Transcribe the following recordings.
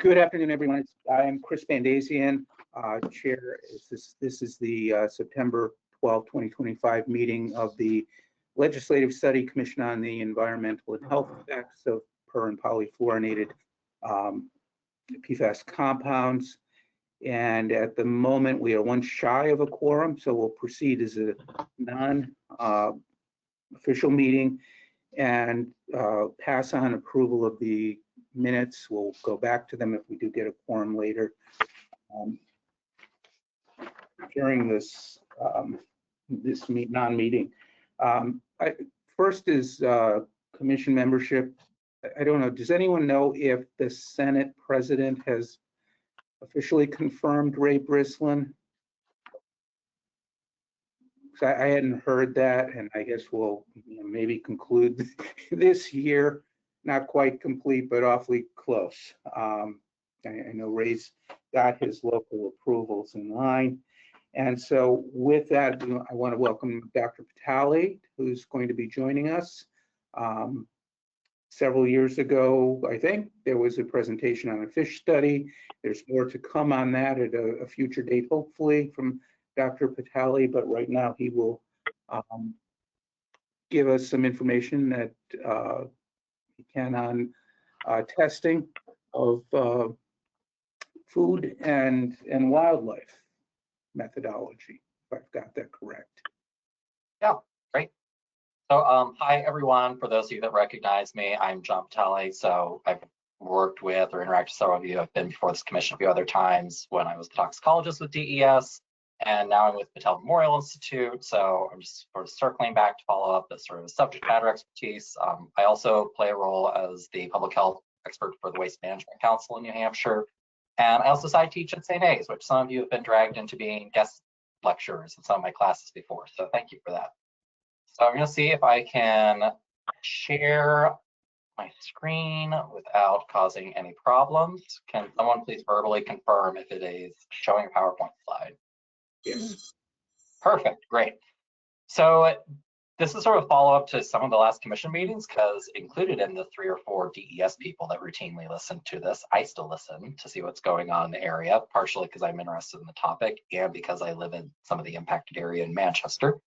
Good afternoon, everyone. I am Chris Bandazian, Chair. This is the September 12, 2025 meeting of the Legislative Study Commission on the Environmental and Health Effects of Per and Polyfluorinated PFAS compounds. And at the moment, we are one shy of a quorum, so we'll proceed as a non-official meeting and pass on approval of the minutes. We'll go back to them if we do get a quorum later. During this non-meeting. First is commission membership. I don't know, does anyone know if the Senate president has officially confirmed Ray Brislin? I hadn't heard that, and I guess we'll maybe conclude this year. Not quite complete, but awfully close. I know Ray's got his local approvals in line. And so with that, I want to welcome Dr. Patali, who's going to be joining us. Several years ago, I think, there was a presentation on a fish study. There's more to come on that at a future date, hopefully, from Dr. Patali, but right now he will give us some information that he can on testing of food and wildlife methodology, if I've got that correct. Yeah, great. So hi everyone. For those of you that recognize me, I'm John Patali. So I've worked with or interacted with several of you. I've been before this commission a few other times when I was a toxicologist with DES, and now I'm with Patel Memorial Institute. So I'm just sort of circling back to follow up this sort of subject matter expertise. I also play a role as the public health expert for the Waste Management Council in New Hampshire. And I also side teach at St. A's, which some of you have been dragged into being guest lecturers in some of my classes before. So thank you for that. So I'm going to see if I can share my screen without causing any problems. Can someone please verbally confirm if it is showing a PowerPoint slide? Yes. Perfect, great. So this is sort of follow up to some of the last commission meetings, because included in the 3 or 4 DES people that routinely listen to this, I still listen to see what's going on in the area, partially because I'm interested in the topic and because I live in some of the impacted area in Manchester.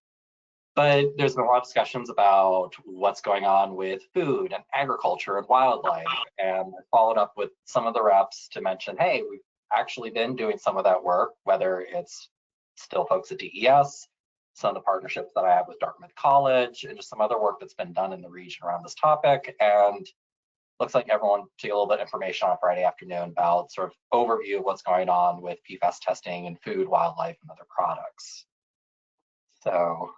But there's been a lot of discussions about what's going on with food and agriculture and wildlife, and I followed up with some of the reps to mention, hey, we've actually been doing some of that work, whether it's still folks at DES, some of the partnerships that I have with Dartmouth College, and just some other work that's been done in the region around this topic. And looks like everyone took a little bit of information on Friday afternoon about sort of overview of what's going on with PFAS testing in food, wildlife, and other products. So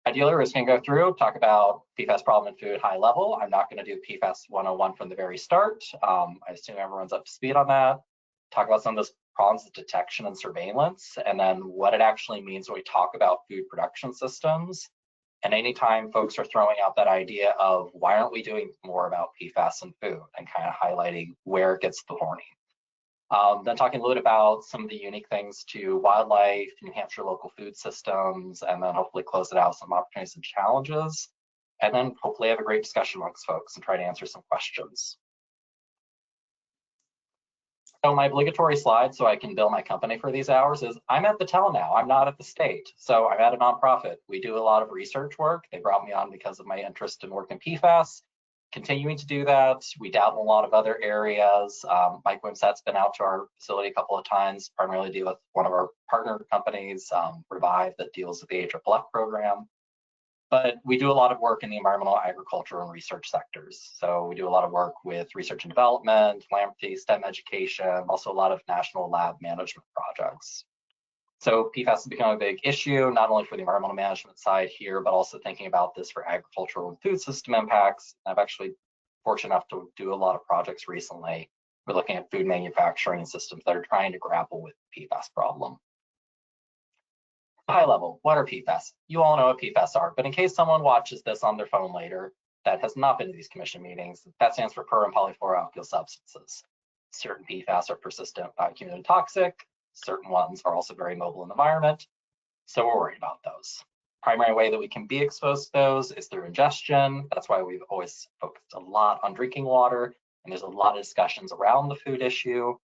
ideally, we're just going to go through, talk about PFAS problem in food high level. I'm not going to do PFAS 101 from the very start. I assume everyone's up to speed on that. Talk about some of those problems with detection and surveillance, and then what it actually means when we talk about food production systems. And anytime folks are throwing out that idea of why aren't we doing more about PFAS in food, and kind of highlighting where it gets the horny. Then talking a little bit about some of the unique things to wildlife, New Hampshire local food systems, and then hopefully close it out with some opportunities and challenges. And then hopefully have a great discussion amongst folks and try to answer some questions. So my obligatory slide, so I can bill my company for these hours, is I'm at Patel now. I'm not at the state. So I'm at a nonprofit. We do a lot of research work. They brought me on because of my interest in working PFAS. Continuing to do that. We dabble in a lot of other areas. Mike Wimsatt's been out to our facility a couple of times, primarily deal with one of our partner companies, Revive, that deals with the HFLF program. But we do a lot of work in the environmental, agriculture, and research sectors. So we do a lot of work with research and development, philanthropy, STEM education, also a lot of national lab management projects. So PFAS has become a big issue, not only for the environmental management side here, but also thinking about this for agricultural and food system impacts. I've actually fortunate enough to do a lot of projects recently. We're looking at food manufacturing systems that are trying to grapple with the PFAS problem. High level, what are PFAS? You all know what PFAS are, but in case someone watches this on their phone later that has not been to these commission meetings, that stands for per and polyfluoroalkyl substances. Certain PFAS are persistent, bioaccumulative, toxic. Certain ones are also very mobile in the environment, so we're worried about those. Primary way that we can be exposed to those is through ingestion. That's why we've always focused a lot on drinking water. and there's a lot of discussions around the food issue.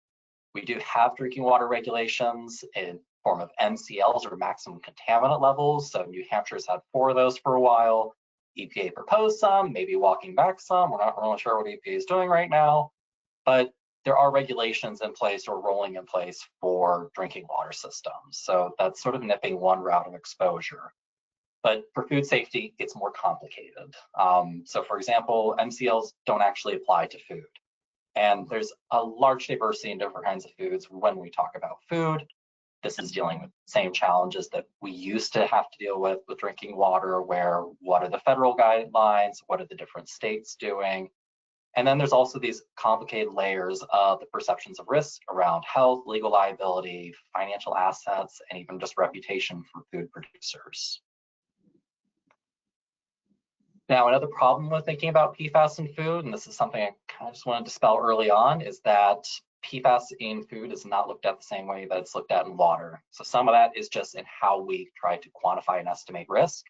We do have drinking water regulations in form of MCLs, or maximum contaminant levels. So New Hampshire's had 4 of those for a while. EPA proposed some, maybe walking back some. We're not really sure what EPA is doing right now, but there are regulations in place or rolling in place for drinking water systems. So that's sort of nipping one route of exposure. But for food safety, it's more complicated. So for example, MCLs don't actually apply to food. And there's a large diversity in different kinds of foods when we talk about food. This is dealing with the same challenges that we used to have to deal with drinking water, where what are the federal guidelines? What are the different states doing? And then there's also these complicated layers of the perceptions of risk around health, legal liability, financial assets, and even just reputation for food producers. Now, another problem with thinking about PFAS in food, and this is something I kind of just wanted to dispel early on, is that PFAS in food is not looked at the same way that it's looked at in water. So some of that is just in how we try to quantify and estimate risk.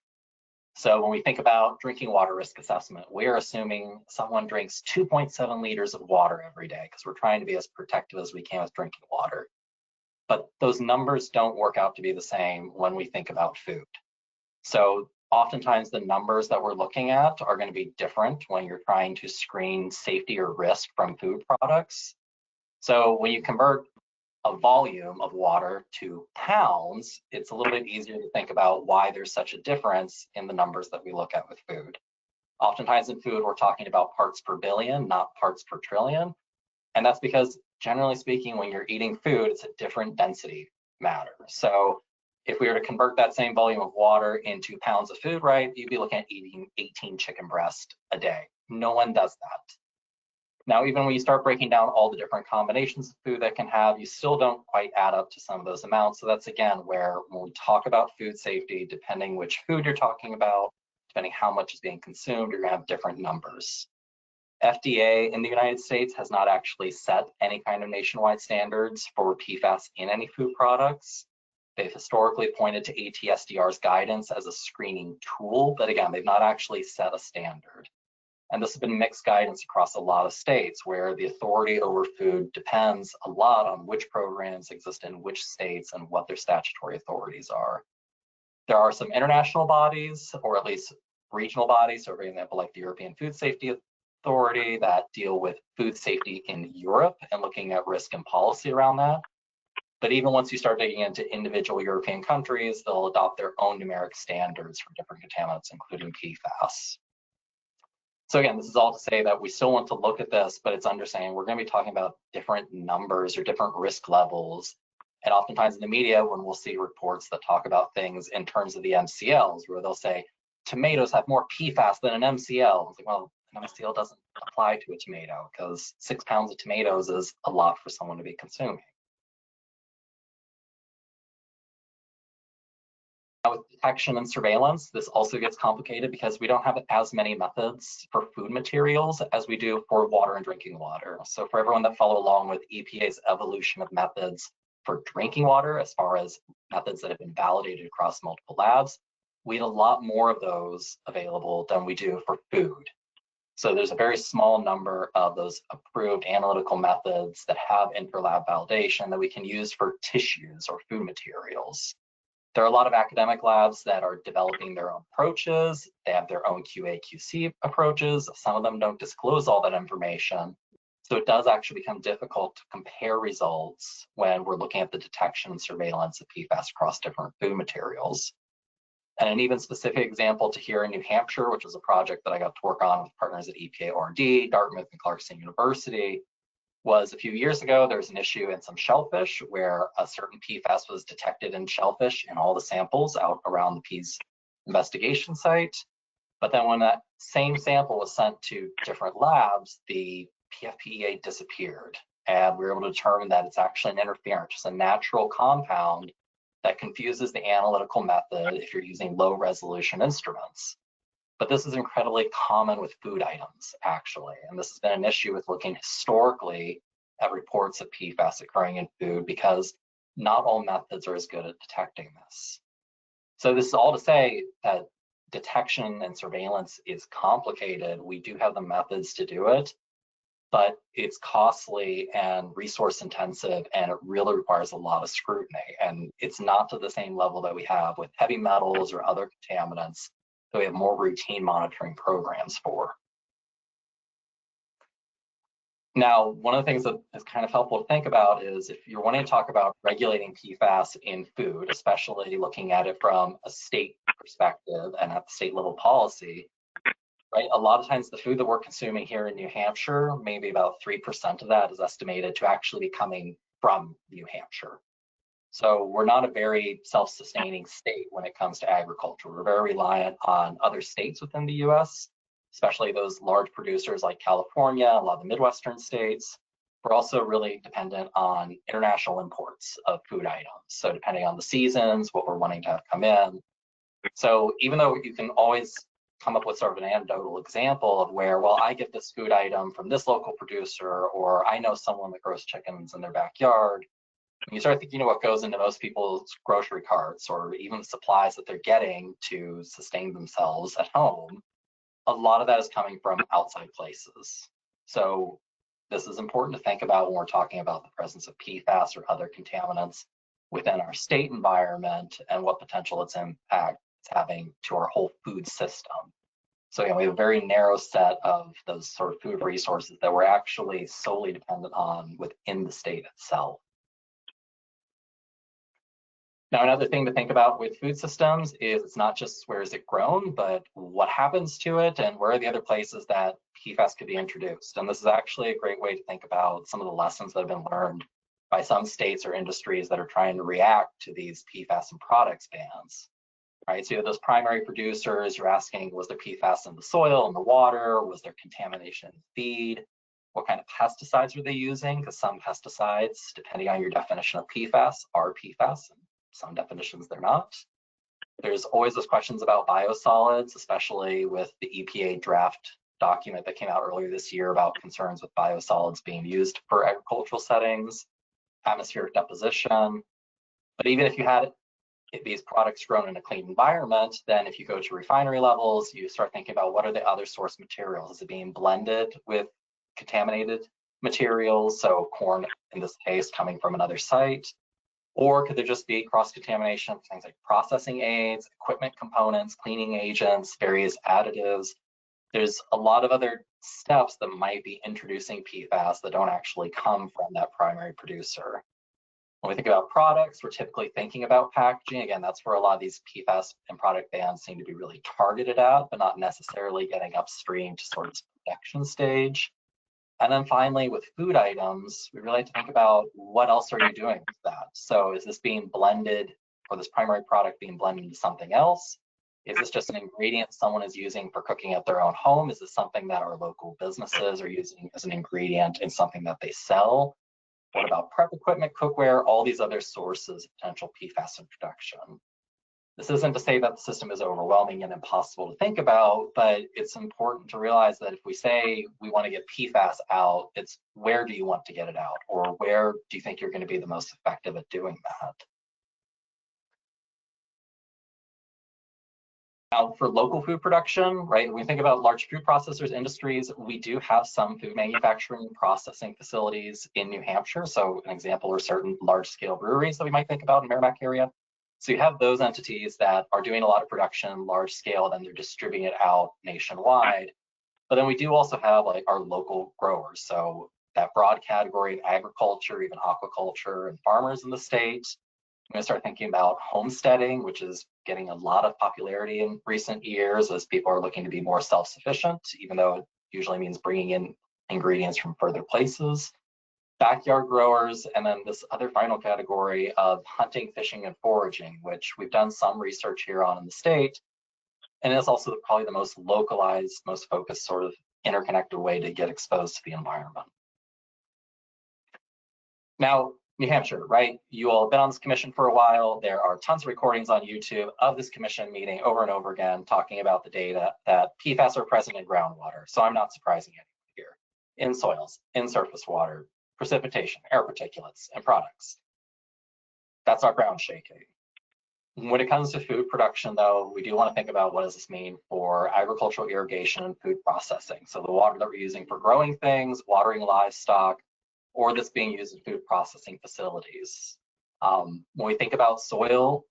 So when we think about drinking water risk assessment, we're assuming someone drinks 2.7 liters of water every day, because we're trying to be as protective as we can with drinking water. But those numbers don't work out to be the same when we think about food. So oftentimes the numbers that we're looking at are going to be different when you're trying to screen safety or risk from food products. So when you convert a volume of water to pounds, it's a little bit easier to think about why there's such a difference in the numbers that we look at with food. Oftentimes in food, we're talking about parts per billion, not parts per trillion. And that's because, generally speaking, when you're eating food, it's a different density matter. So if we were to convert that same volume of water into pounds of food, right, you'd be looking at eating 18 chicken breasts a day. No one does that. Now, even when you start breaking down all the different combinations of food that can have, you still don't quite add up to some of those amounts. So that's, again, where when we talk about food safety, depending which food you're talking about, depending how much is being consumed, you're going to have different numbers. FDA in the United States has not actually set any kind of nationwide standards for PFAS in any food products. They've historically pointed to ATSDR's guidance as a screening tool, but again, they've not actually set a standard. And this has been mixed guidance across a lot of states, where the authority over food depends a lot on which programs exist in which states and what their statutory authorities are. There are some international bodies, or at least regional bodies, so for example, like the European Food Safety Authority, that deal with food safety in Europe and looking at risk and policy around that. But even once you start digging into individual European countries, they'll adopt their own numeric standards for different contaminants, including PFAS. So again, this is all to say that we still want to look at this, but it's understanding we're going to be talking about different numbers or different risk levels. And oftentimes in the media, when we'll see reports that talk about things in terms of the MCLs, where they'll say tomatoes have more PFAS than an MCL. It's like, well, an MCL doesn't apply to a tomato, because 6 pounds of tomatoes is a lot for someone to be consuming. Now, with detection and surveillance, this also gets complicated because we don't have as many methods for food materials as we do for water and drinking water. So for everyone that follow along with EPA's evolution of methods for drinking water, as far as methods that have been validated across multiple labs, we have a lot more of those available than we do for food. So there's a very small number of those approved analytical methods that have inter-lab validation that we can use for tissues or food materials. There are a lot of academic labs that are developing their own approaches. They have their own QA/QC approaches. Some of them don't disclose all that information. So it does actually become difficult to compare results when we're looking at the detection and surveillance of PFAS across different food materials. And an even specific example to here in New Hampshire, which was a project that I got to work on with partners at EPA R&D, Dartmouth, and Clarkson University, was a few years ago. There was an issue in some shellfish where a certain PFAS was detected in shellfish in all the samples out around the Pease investigation site. But then when that same sample was sent to different labs, the PFPEA disappeared. And we were able to determine that it's actually an interferent, just a natural compound that confuses the analytical method if you're using low resolution instruments. But this is incredibly common with food items, actually. And this has been an issue with looking historically at reports of PFAS occurring in food, because not all methods are as good at detecting this. So this is all to say that detection and surveillance is complicated. We do have the methods to do it, but it's costly and resource intensive, and it really requires a lot of scrutiny. And it's not to the same level that we have with heavy metals or other contaminants that we have more routine monitoring programs for. Now, one of the things that is kind of helpful to think about is if you're wanting to talk about regulating PFAS in food, especially looking at it from a state perspective and at the state level policy, right? A lot of times the food that we're consuming here in New Hampshire, maybe about 3% of that is estimated to actually be coming from New Hampshire. So we're not a very self-sustaining state when it comes to agriculture. We're very reliant on other states within the US, especially those large producers like California, a lot of the Midwestern states. We're also really dependent on international imports of food items. So depending on the seasons, what we're wanting to have come in. So even though you can always come up with sort of an anecdotal example of where, well, I get this food item from this local producer, or I know someone that grows chickens in their backyard, when you start thinking of what goes into most people's grocery carts or even the supplies that they're getting to sustain themselves at home, a lot of that is coming from outside places. So this is important to think about when we're talking about the presence of PFAS or other contaminants within our state environment and what potential its impact it's having to our whole food system. So again, we have a very narrow set of those sort of food resources that we're actually solely dependent on within the state itself. Now, another thing to think about with food systems is it's not just where is it grown, but what happens to it and where are the other places that PFAS could be introduced. And this is actually a great way to think about some of the lessons that have been learned by some states or industries that are trying to react to these PFAS and products bans. Right, so you have those primary producers, you're asking, was there PFAS in the soil, in the water? Was there contamination in feed? What kind of pesticides are they using? Because some pesticides, depending on your definition of PFAS, are PFAS, and some definitions they're not. There's always those questions about biosolids, especially with the EPA draft document that came out earlier this year about concerns with biosolids being used for agricultural settings, atmospheric deposition. But even if you had these products grown in a clean environment, then if you go to refinery levels, you start thinking about what are the other source materials? Is it being blended with contaminated materials? So corn, in this case, coming from another site. Or could there just be cross-contamination of things like processing aids, equipment components, cleaning agents, various additives? There's a lot of other steps that might be introducing PFAS that don't actually come from that primary producer. When we think about products, we're typically thinking about packaging. Again, that's where a lot of these PFAS and product bans seem to be really targeted at, but not necessarily getting upstream to sort of this protection stage. And then finally, with food items, we really have to think about what else are you doing with that? So is this being blended, or this primary product being blended into something else? Is this just an ingredient someone is using for cooking at their own home? Is this something that our local businesses are using as an ingredient in something that they sell? What about prep equipment, cookware, all these other sources of potential PFAS introduction? This isn't to say that the system is overwhelming and impossible to think about, but it's important to realize that if we say we want to get PFAS out, it's where do you want to get it out? Or where do you think you're going to be the most effective at doing that? Now, for local food production, right, when we think about large food processors, industries, we do have some food manufacturing and processing facilities in New Hampshire. So an example are certain large-scale breweries that we might think about in Merrimack area. So you have those entities that are doing a lot of production, large scale, then they're distributing it out nationwide. But then we do also have like our local growers. So that broad category of agriculture, even aquaculture and farmers in the state. I'm going to start thinking about homesteading, which is getting a lot of popularity in recent years as people are looking to be more self-sufficient, even though it usually means bringing in ingredients from further places. Backyard growers, and then this other final category of hunting, fishing, and foraging, which we've done some research here on in the state. And it's also probably the most localized, most focused sort of interconnected way to get exposed to the environment. Now, New Hampshire, right? You all have been on this commission for a while. There are tons of recordings on YouTube of this commission meeting over and over again, talking about the data that PFAS are present in groundwater. So I'm not surprising anyone here. In soils, in surface water, precipitation, air particulates, and products. That's our ground shaking. When it comes to food production, though, we do want to think about what does this mean for agricultural irrigation and food processing. So the water that we're using for growing things, watering livestock, or that's being used in food processing facilities. When we think about soil,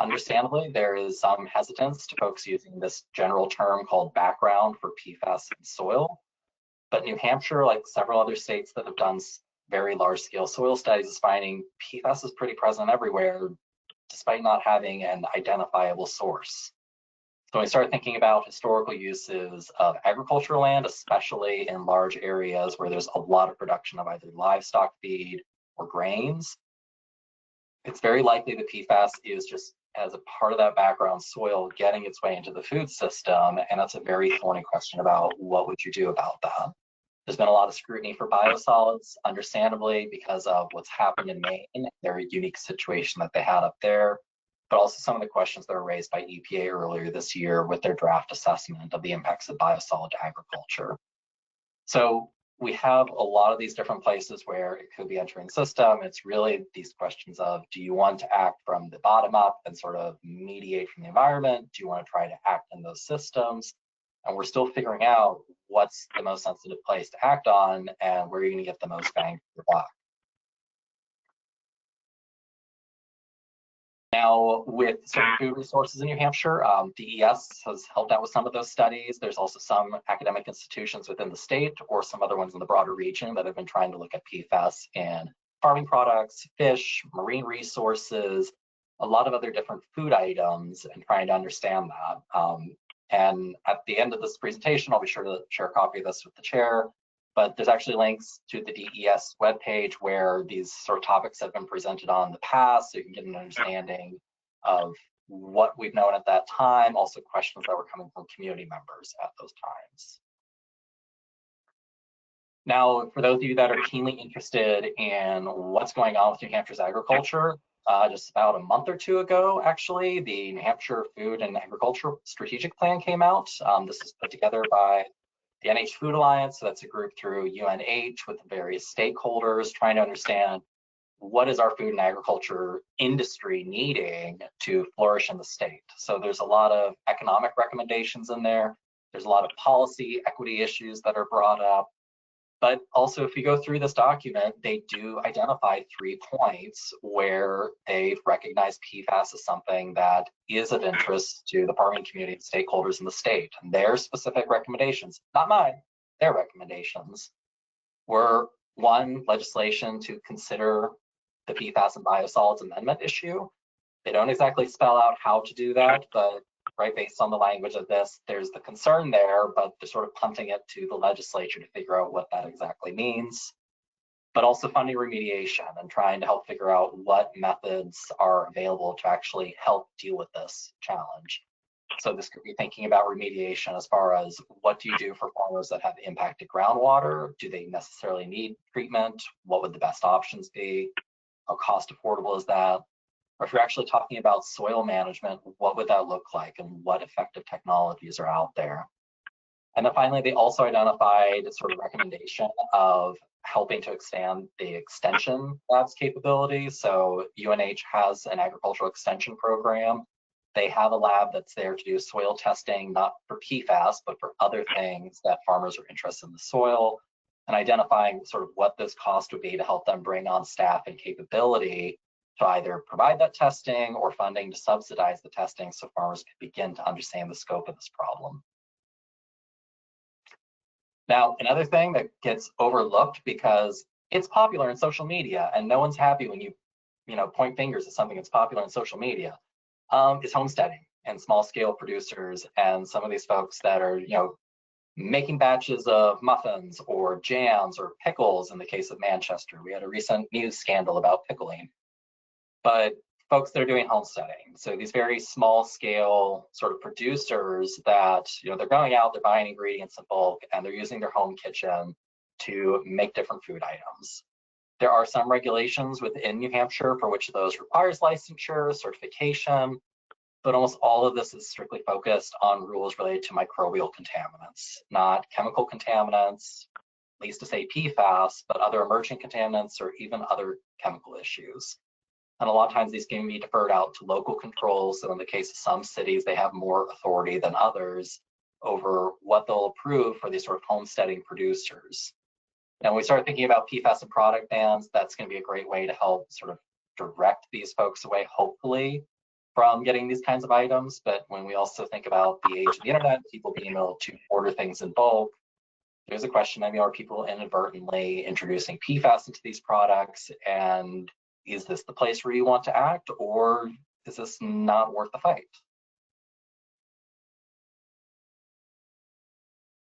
understandably, there is some hesitance to folks using this general term called background for PFAS in soil. But New Hampshire, like several other states that have done very large scale soil studies, is finding PFAS is pretty present everywhere, despite not having an identifiable source. So when we start thinking about historical uses of agricultural land, especially in large areas where there's a lot of production of either livestock feed or grains, it's very likely the PFAS is just as a part of that background soil getting its way into the food system. And that's a very thorny question about what would you do about that. There's been a lot of scrutiny for biosolids, understandably, because of what's happened in Maine, their unique situation that they had up there, but also some of the questions that were raised by EPA earlier this year with their draft assessment of the impacts of biosolid to agriculture. So we have a lot of these different places where it could be entering the system. It's really these questions of, do you want to act from the bottom up and sort of mediate from the environment? Do you want to try to act in those systems? And we're still figuring out what's the most sensitive place to act on and where you're going to get the most bang for your buck. Now, with certain food resources in New Hampshire, DES has helped out with some of those studies. There's also some academic institutions within the state or some other ones in the broader region that have been trying to look at PFAS in farming products, fish, marine resources, a lot of other different food items, and trying to understand that. And at the end of this presentation, I'll be sure to share a copy of this with the chair, but there's actually links to the DES webpage where these sort of topics have been presented on in the past, so you can get an understanding of what we've known at that time, also questions that were coming from community members at those times. Now, for those of you that are keenly interested in what's going on with New Hampshire's agriculture, just about a month or two ago, actually, the New Hampshire Food and Agriculture Strategic Plan came out. This is put together by the NH Food Alliance, so that's a group through UNH with various stakeholders trying to understand what is our food and agriculture industry needing to flourish in the state. So there's a lot of economic recommendations in there. There's a lot of policy equity issues that are brought up. But also, if you go through this document, they do identify 3 points where they've recognized PFAS as something that is of interest to the farming community and stakeholders in the state. And their specific recommendations, not mine, their recommendations, were 1, legislation to consider the PFAS and biosolids amendment issue. They don't exactly spell out how to do that, but right, based on the language of this, there's the concern there, but they're sort of punting it to the legislature to figure out what that exactly means. But also funding remediation and trying to help figure out what methods are available to actually help deal with this challenge. So this could be thinking about remediation as far as what do you do for farmers that have impacted groundwater? Do they necessarily need treatment? What would the best options be? How cost affordable is that? Or if you're actually talking about soil management, what would that look like and what effective technologies are out there? And then finally, they also identified a sort of recommendation of helping to expand the extension lab's capabilities. So UNH has an agricultural extension program. They have a lab that's there to do soil testing, not for PFAS, but for other things that farmers are interested in the soil, and identifying sort of what this cost would be to help them bring on staff and capability to either provide that testing or funding to subsidize the testing so farmers can begin to understand the scope of this problem. Now, another thing that gets overlooked because it's popular in social media and no one's happy when you point fingers at something that's popular in social media, is homesteading and small scale producers and some of these folks that are, making batches of muffins or jams or pickles in the case of Manchester. We had a recent news scandal about pickling. But folks that are doing homesteading, so these very small scale sort of producers that, they're going out, they're buying ingredients in bulk, and they're using their home kitchen to make different food items. There are some regulations within New Hampshire for which of those requires licensure, certification, but almost all of this is strictly focused on rules related to microbial contaminants, not chemical contaminants, at least to say PFAS, but other emerging contaminants or even other chemical issues. And a lot of times these can be deferred out to local controls. So in the case of some cities, they have more authority than others over what they'll approve for these sort of homesteading producers. And when we start thinking about PFAS and product bans, that's going to be a great way to help sort of direct these folks away, hopefully, from getting these kinds of items. But when we also think about the age of the internet, people being able to order things in bulk, there's a question, I mean, are people inadvertently introducing PFAS into these products? And is this the place where you want to act, or is this not worth the fight?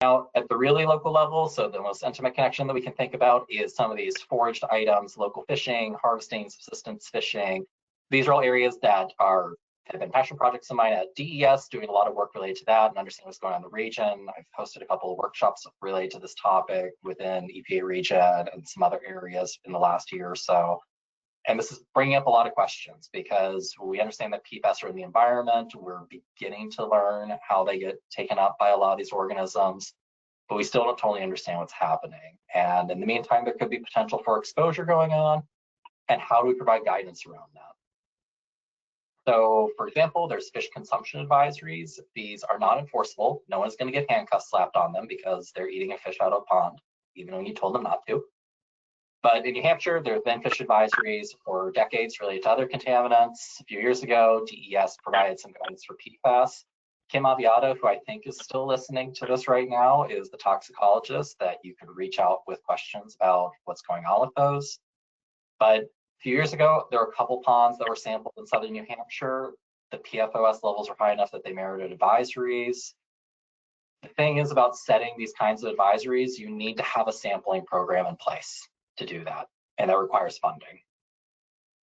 Now, at the really local level, so the most intimate connection that we can think about is some of these foraged items, local fishing, harvesting, subsistence fishing. These are all areas that have been passion projects of mine at DES, doing a lot of work related to that and understanding what's going on in the region. I've hosted a couple of workshops related to this topic within EPA region and some other areas in the last year or so. And this is bringing up a lot of questions because we understand that PFAS are in the environment. We're beginning to learn how they get taken up by a lot of these organisms, but we still don't totally understand what's happening. And in the meantime, there could be potential for exposure going on. And how do we provide guidance around that? So, for example, there's fish consumption advisories. These are not enforceable. No one's going to get handcuffs slapped on them because they're eating a fish out of a pond, even when you told them not to. But in New Hampshire, there have been fish advisories for decades related to other contaminants. A few years ago, DES provided some guidance for PFAS. Kim Aviato, who I think is still listening to this right now, is the toxicologist that you could reach out with questions about what's going on with those. But a few years ago, there were a couple ponds that were sampled in southern New Hampshire. The PFOS levels were high enough that they merited advisories. The thing is about setting these kinds of advisories, you need to have a sampling program in place to do that, and that requires funding.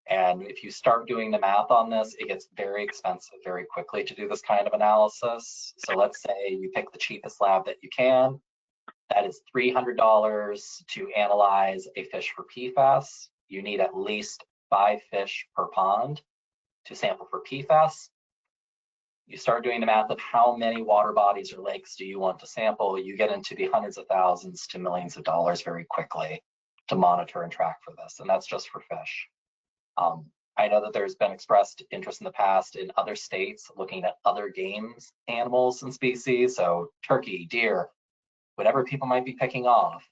And if you start doing the math on this, it gets very expensive very quickly to do this kind of analysis. So let's say you pick the cheapest lab that you can. That is $300 to analyze a fish for PFAS. You need at least 5 fish per pond to sample for PFAS. You start doing the math of how many water bodies or lakes do you want to sample, you get into the hundreds of thousands to millions of dollars very quickly to monitor and track for this, and that's just for fish. I know that there's been expressed interest in the past in other states looking at other game animals and species, so turkey, deer, whatever people might be picking off.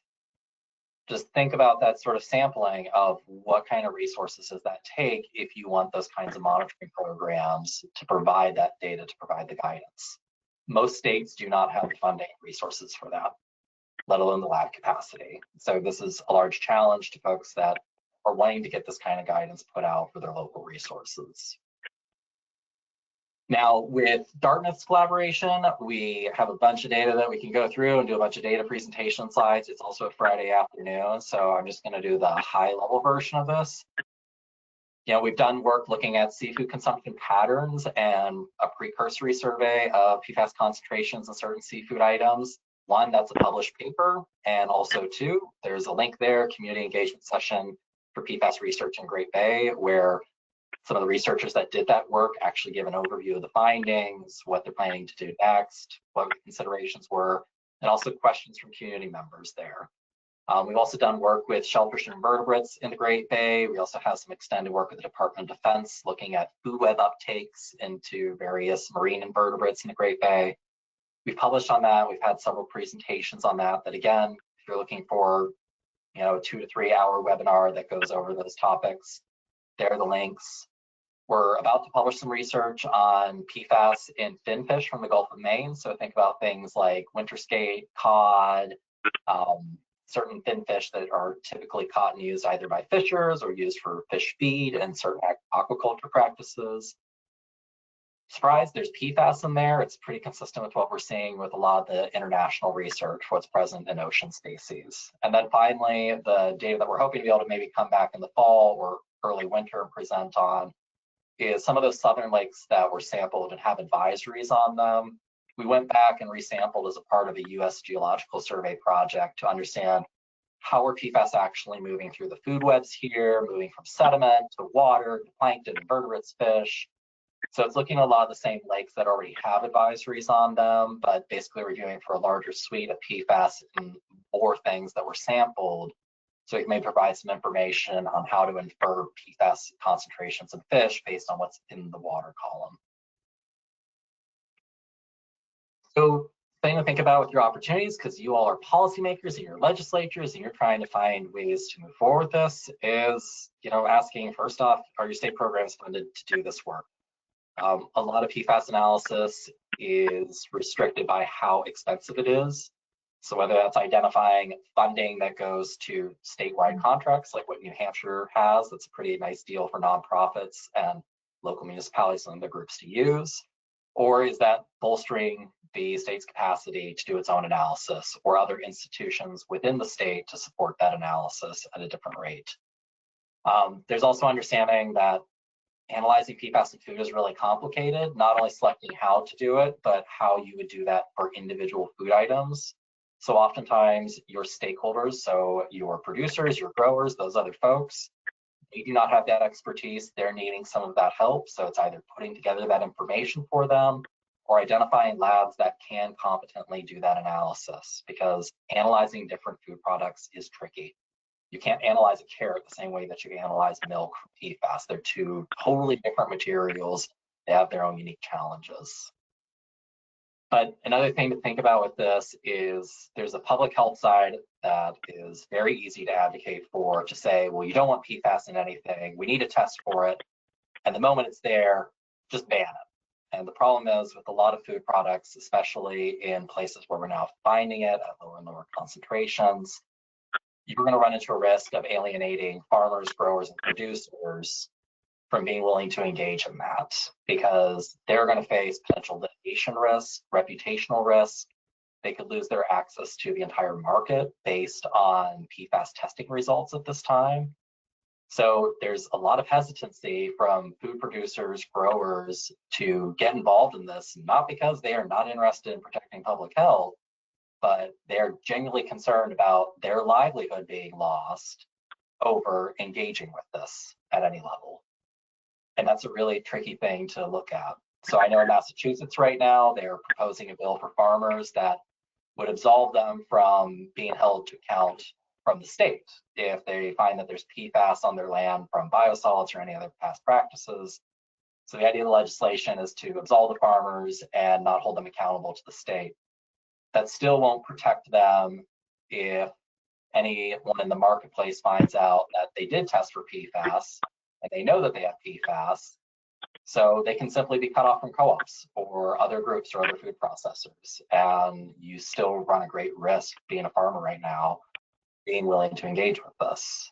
Just think about that sort of sampling of what kind of resources does that take if you want those kinds of monitoring programs to provide that data, to provide the guidance. Most states do not have the funding resources for that, let alone the lab capacity. So this is a large challenge to folks that are wanting to get this kind of guidance put out for their local resources. Now, with Dartmouth's collaboration, we have a bunch of data that we can go through and do a bunch of data presentation slides. It's also a Friday afternoon, so I'm just going to do the high-level version of this. You know, we've done work looking at seafood consumption patterns and a precursory survey of PFAS concentrations in certain seafood items. One, that's a published paper, and also two, there's a link there, community engagement session for PFAS research in Great Bay, where some of the researchers that did that work actually give an overview of the findings, what they're planning to do next, what the considerations were, and also questions from community members there. We've also done work with shellfish and invertebrates in the Great Bay. We also have some extended work with the Department of Defense looking at food web uptakes into various marine invertebrates in the Great Bay. We've published on that. We've had several presentations on that. That again, if you're looking for, you know, a 2 to 3 hour webinar that goes over those topics, there are the links. We're about to publish some research on PFAS in finfish from the Gulf of Maine. So think about things like winter skate, cod, certain finfish that are typically caught and used either by fishers or used for fish feed and certain aquaculture practices. Surprise, there's PFAS in there. It's pretty consistent with what we're seeing with a lot of the international research, what's present in ocean species. And then finally, the data that we're hoping to be able to maybe come back in the fall or early winter and present on is some of those southern lakes that were sampled and have advisories on them. We went back and resampled as a part of a US Geological Survey project to understand how are PFAS actually moving through the food webs here, moving from sediment to water, to plankton, invertebrates, fish. So it's looking at a lot of the same lakes that already have advisories on them, but basically reviewing for a larger suite of PFAS and more things that were sampled So it may provide some information on how to infer PFAS concentrations in fish based on what's in the water column. So thing to think about with your opportunities, because you all are policymakers and your legislatures and you're trying to find ways to move forward with this, is, asking first off, are your state programs funded to do this work? A lot of PFAS analysis is restricted by how expensive it is. So whether that's identifying funding that goes to statewide contracts, like what New Hampshire has, that's a pretty nice deal for nonprofits and local municipalities and other groups to use, or is that bolstering the state's capacity to do its own analysis or other institutions within the state to support that analysis at a different rate? There's also understanding that analyzing PFAS in food is really complicated, not only selecting how to do it, but how you would do that for individual food items. So oftentimes your stakeholders, so your producers, your growers, those other folks, they do not have that expertise. They're needing some of that help. So it's either putting together that information for them or identifying labs that can competently do that analysis, because analyzing different food products is tricky. You can't analyze a carrot the same way that you analyze milk from PFAS. They're two totally different materials. They have their own unique challenges. But another thing to think about with this is there's a public health side that is very easy to advocate for, to say, well, you don't want PFAS in anything. We need to test for it. And the moment it's there, just ban it. And the problem is with a lot of food products, especially in places where we're now finding it at lower and lower concentrations, you're going to run into a risk of alienating farmers, growers, and producers from being willing to engage in that, because they're going to face potential litigation risk, reputational risk. They could lose their access to the entire market based on PFAS testing results at this time. So there's a lot of hesitancy from food producers, growers to get involved in this, not because they are not interested in protecting public health, but they're genuinely concerned about their livelihood being lost over engaging with this at any level. And that's a really tricky thing to look at. So I know in Massachusetts right now, they're proposing a bill for farmers that would absolve them from being held to account from the state if they find that there's PFAS on their land from biosolids or any other past practices. So the idea of the legislation is to absolve the farmers and not hold them accountable to the state. That still won't protect them if anyone in the marketplace finds out that they did test for PFAS and they know that they have PFAS. So they can simply be cut off from co-ops or other groups or other food processors. And you still run a great risk being a farmer right now, being willing to engage with this.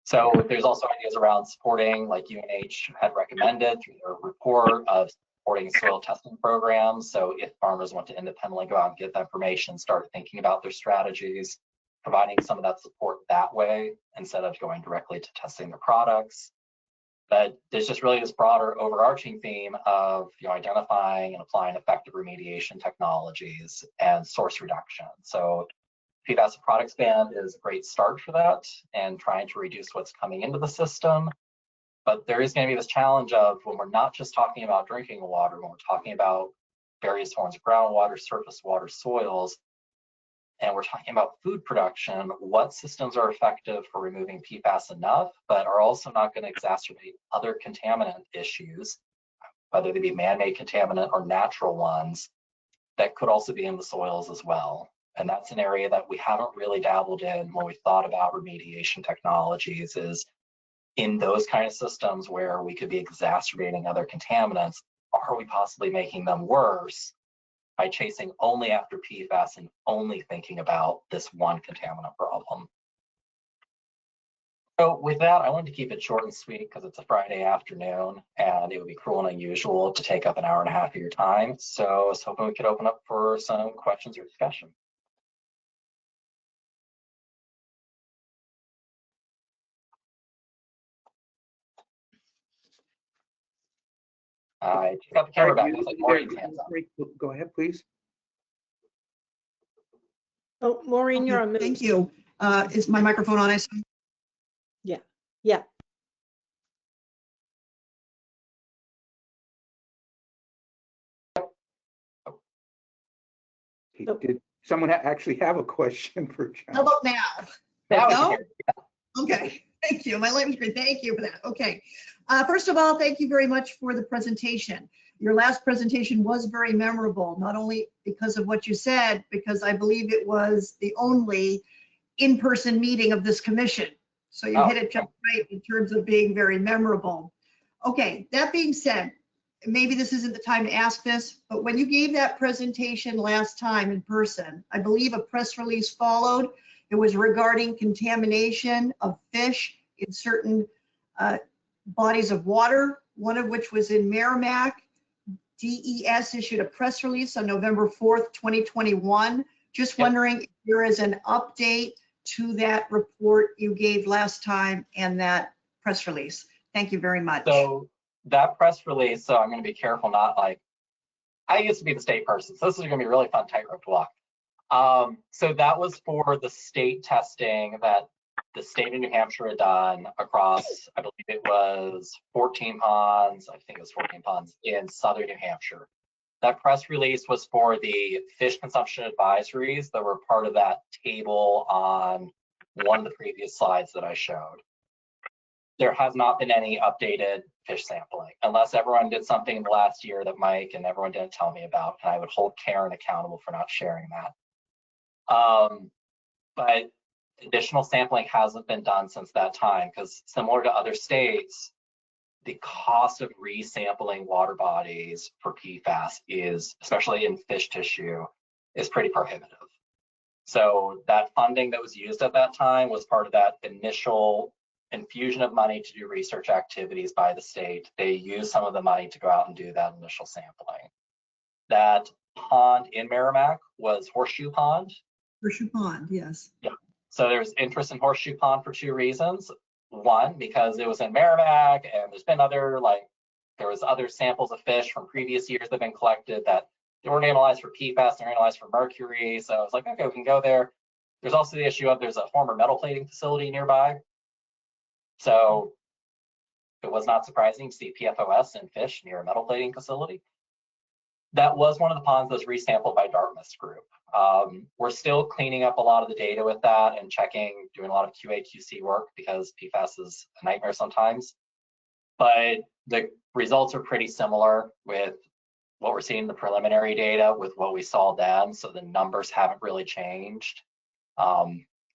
So there's also ideas around supporting, like UNH had recommended through their report, of supporting soil testing programs. So if farmers want to independently go out and get that information, start thinking about their strategies, providing some of that support that way instead of going directly to testing their products. But there's just really this broader overarching theme of identifying and applying effective remediation technologies and source reduction. So PFAS products ban is a great start for that and trying to reduce what's coming into the system. But there is going to be this challenge of, when we're not just talking about drinking water, when we're talking about various forms of groundwater, surface water, soils, and we're talking about food production, what systems are effective for removing PFAS enough, but are also not going to exacerbate other contaminant issues, whether they be man-made contaminant or natural ones, that could also be in the soils as well. And that's an area that we haven't really dabbled in when we thought about remediation technologies, is in those kind of systems where we could be exacerbating other contaminants, are we possibly making them worse by chasing only after PFAS and only thinking about this one contaminant problem? So with that, I wanted to keep it short and sweet because it's a Friday afternoon and it would be cruel and unusual to take up an hour and a half of your time. So I was hoping we could open up for some questions or discussion. I took out the camera back. Like Maureen's hands up. Go ahead, please. Oh, Maureen, you're on mute. Thank you. Is my microphone on? Yeah. Yeah. Did someone actually have a question for John? How about now? Now we can No? hear you. Okay, thank you. My language great. Thank you for that. Okay. First of all, thank you very much for the presentation. Your last presentation was very memorable, not only because of what you said, because I believe it was the only in-person meeting of this commission. So you hit it just right in terms of being very memorable. Okay, that being said, maybe this isn't the time to ask this, but when you gave that presentation last time in person, I believe a press release followed. It was regarding contamination of fish in certain bodies of water, one of which was in Merrimack. DES issued a press release on November 4th, 2021. Just wondering if there is an update to that report you gave last time and that press release. Thank you very much. So that press release, so I'm going to be careful not like, I used to be the state person, so this is going to be a really fun tightrope to walk. So that was for the state testing that the state of New Hampshire had done across, I believe it was 14 ponds, I think it was 14 ponds in southern New Hampshire. That press release was for the fish consumption advisories that were part of that table on one of the previous slides that I showed. There has not been any updated fish sampling, unless everyone did something in the last year that Mike and everyone didn't tell me about, and I would hold Karen accountable for not sharing that. But additional sampling hasn't been done since that time, because similar to other states, the cost of resampling water bodies for PFAS is, especially in fish tissue, is pretty prohibitive. So that funding that was used at that time was part of that initial infusion of money to do research activities by the state. They used some of the money to go out and do that initial sampling. That pond in Merrimack was Horseshoe Pond. Horseshoe Pond, yes. Yeah. So there's interest in Horseshoe Pond for two reasons. One, because it was in Merrimack, and there's been other, like, there was other samples of fish from previous years that have been collected that they weren't analyzed for PFAS, they're analyzed for mercury. So I was like, okay, we can go there. There's also the issue of there's a former metal plating facility nearby. So it was not surprising to see PFOS in fish near a metal plating facility. That was one of the ponds that was resampled by Dartmouth's group. We're still cleaning up a lot of the data with that and checking, doing a lot of QA/QC work because PFAS is a nightmare sometimes. But the results are pretty similar with what we're seeing in the preliminary data with what we saw then. So the numbers haven't really changed.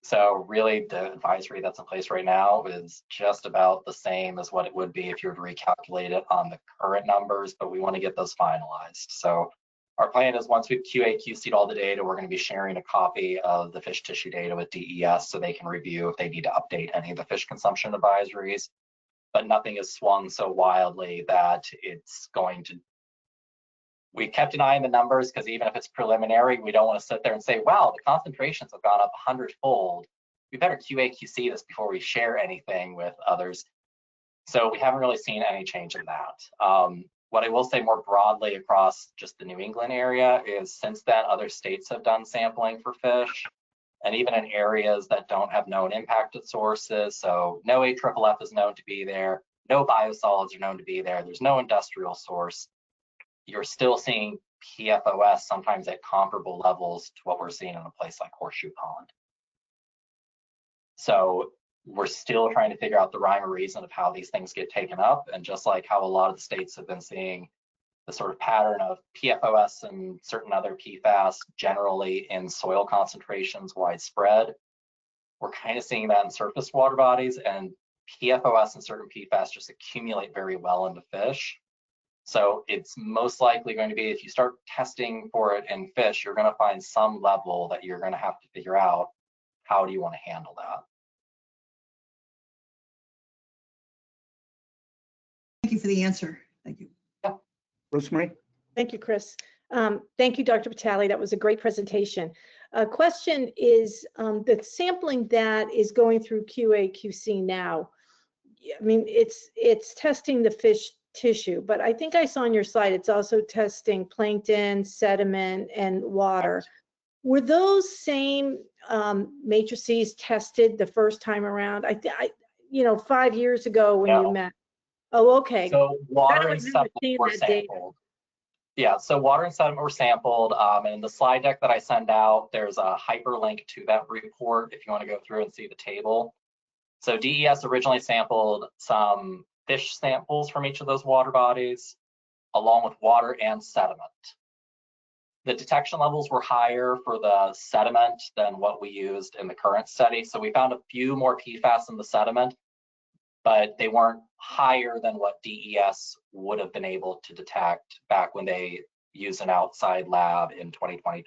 So really the advisory that's in place right now is just about the same as what it would be if you were to recalculate it on the current numbers, but we want to get those finalized. So our plan is once we've QA/QC'd all the data, we're going to be sharing a copy of the fish tissue data with DES so they can review if they need to update any of the fish consumption advisories. But nothing has swung so wildly that it's going to. We kept an eye on the numbers because even if it's preliminary, we don't want to sit there and say, wow, the concentrations have gone up 100-fold. We better QA/QC this before we share anything with others. So we haven't really seen any change in that. What I will say more broadly across just the New England area is since then, other states have done sampling for fish, and even in areas that don't have known impacted sources. So no AFFF is known to be there, no biosolids are known to be there, there's no industrial source. You're still seeing PFOS sometimes at comparable levels to what we're seeing in a place like Horseshoe Pond. So we're still trying to figure out the rhyme or reason of how these things get taken up. And just like how a lot of the states have been seeing the sort of pattern of PFOS and certain other PFAS generally in soil concentrations widespread, we're kind of seeing that in surface water bodies, and PFOS and certain PFAS just accumulate very well into fish. So it's most likely going to be, if you start testing for it in fish, you're going to find some level that you're going to have to figure out how do you want to handle that. Thank you for the answer. Thank you. Yeah. Rosemary? Thank you, Chris. Thank you, Dr. Vitale. That was a great presentation. Question is, the sampling that is going through QA/QC now, I mean, it's testing the fish tissue, but I think I saw on your slide, it's also testing plankton, sediment, and water. Were those same matrices tested the first time around? You know, 5 years ago when you met. Oh, okay. So water and I sediment remember were seeing that data. sampled. Yeah, so water and sediment were sampled, and in the slide deck that I send out, there's a hyperlink to that report if you want to go through and see the table. So DES originally sampled some fish samples from each of those water bodies, along with water and sediment. The detection levels were higher for the sediment than what we used in the current study. So we found a few more PFAS in the sediment, but they weren't higher than what DES would have been able to detect back when they used an outside lab in 2020-21.